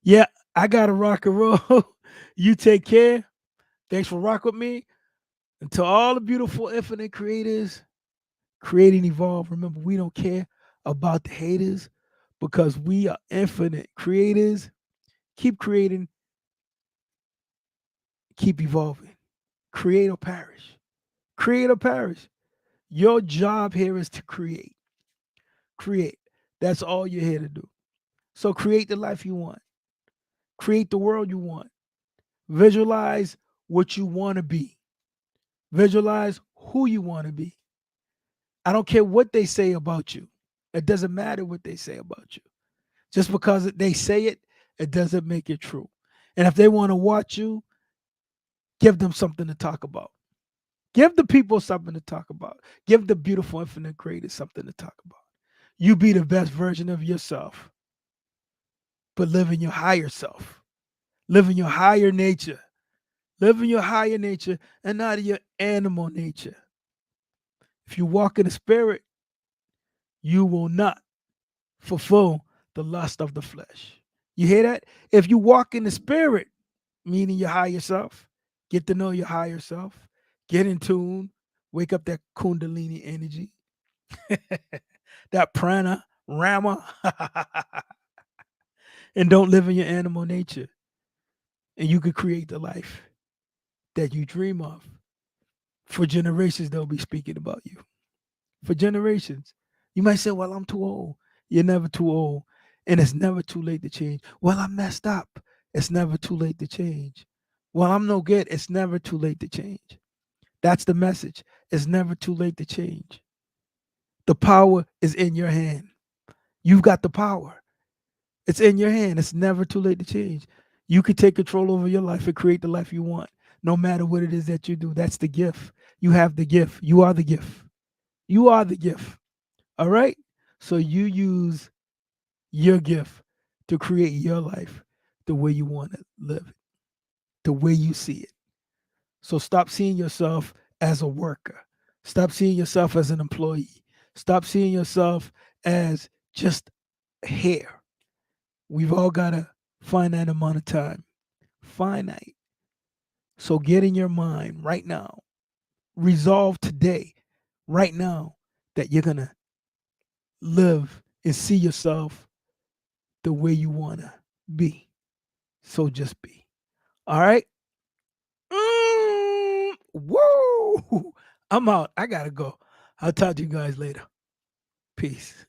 Yeah, I got to rock and roll. You take care. Thanks for rock with me. And to all the beautiful infinite creators, create and evolve. Remember, we don't care about the haters because we are infinite creators. Keep creating, keep evolving. Create or perish. Create or perish. Your job here is to create. Create. That's all you're here to do. So create the life you want. Create the world you want. Visualize what you want to be. Visualize who you want to be. I don't care what they say about you. It doesn't matter what they say about you. Just because they say it, it doesn't make it true. And if they want to watch you, give them something to talk about. Give the people something to talk about. Give the beautiful infinite creators something to talk about. You be the best version of yourself, but live in your higher self. Live in your higher nature. Live in your higher nature and not in your animal nature. If you walk in the spirit, you will not fulfill the lust of the flesh. You hear that? If you walk in the spirit, meaning your higher self, get to know your higher self, get in tune, wake up that kundalini energy, that prana, rama, and don't live in your animal nature. And you could create the life that you dream of. For generations, they'll be speaking about you. For generations. You might say, well, I'm too old. You're never too old. And it's never too late to change. Well, I messed up. It's never too late to change. Well, I'm no good. It's never too late to change. That's the message. It's never too late to change. The power is in your hand. You've got the power. It's in your hand. It's never too late to change. You could take control over your life and create the life you want, no matter what it is that you do. That's the gift. You have the gift. You are the gift. You are the gift. All right? So you use your gift to create your life the way you want to live it, the way you see it. So stop seeing yourself as a worker. Stop seeing yourself as an employee. Stop seeing yourself as just here. We've all got a finite amount of time. Finite. So get in your mind right now. Resolve today, right now, that you're going to live and see yourself the way you want to be. So just be. All right? Woo! I'm out. I got to go. I'll talk to you guys later. Peace.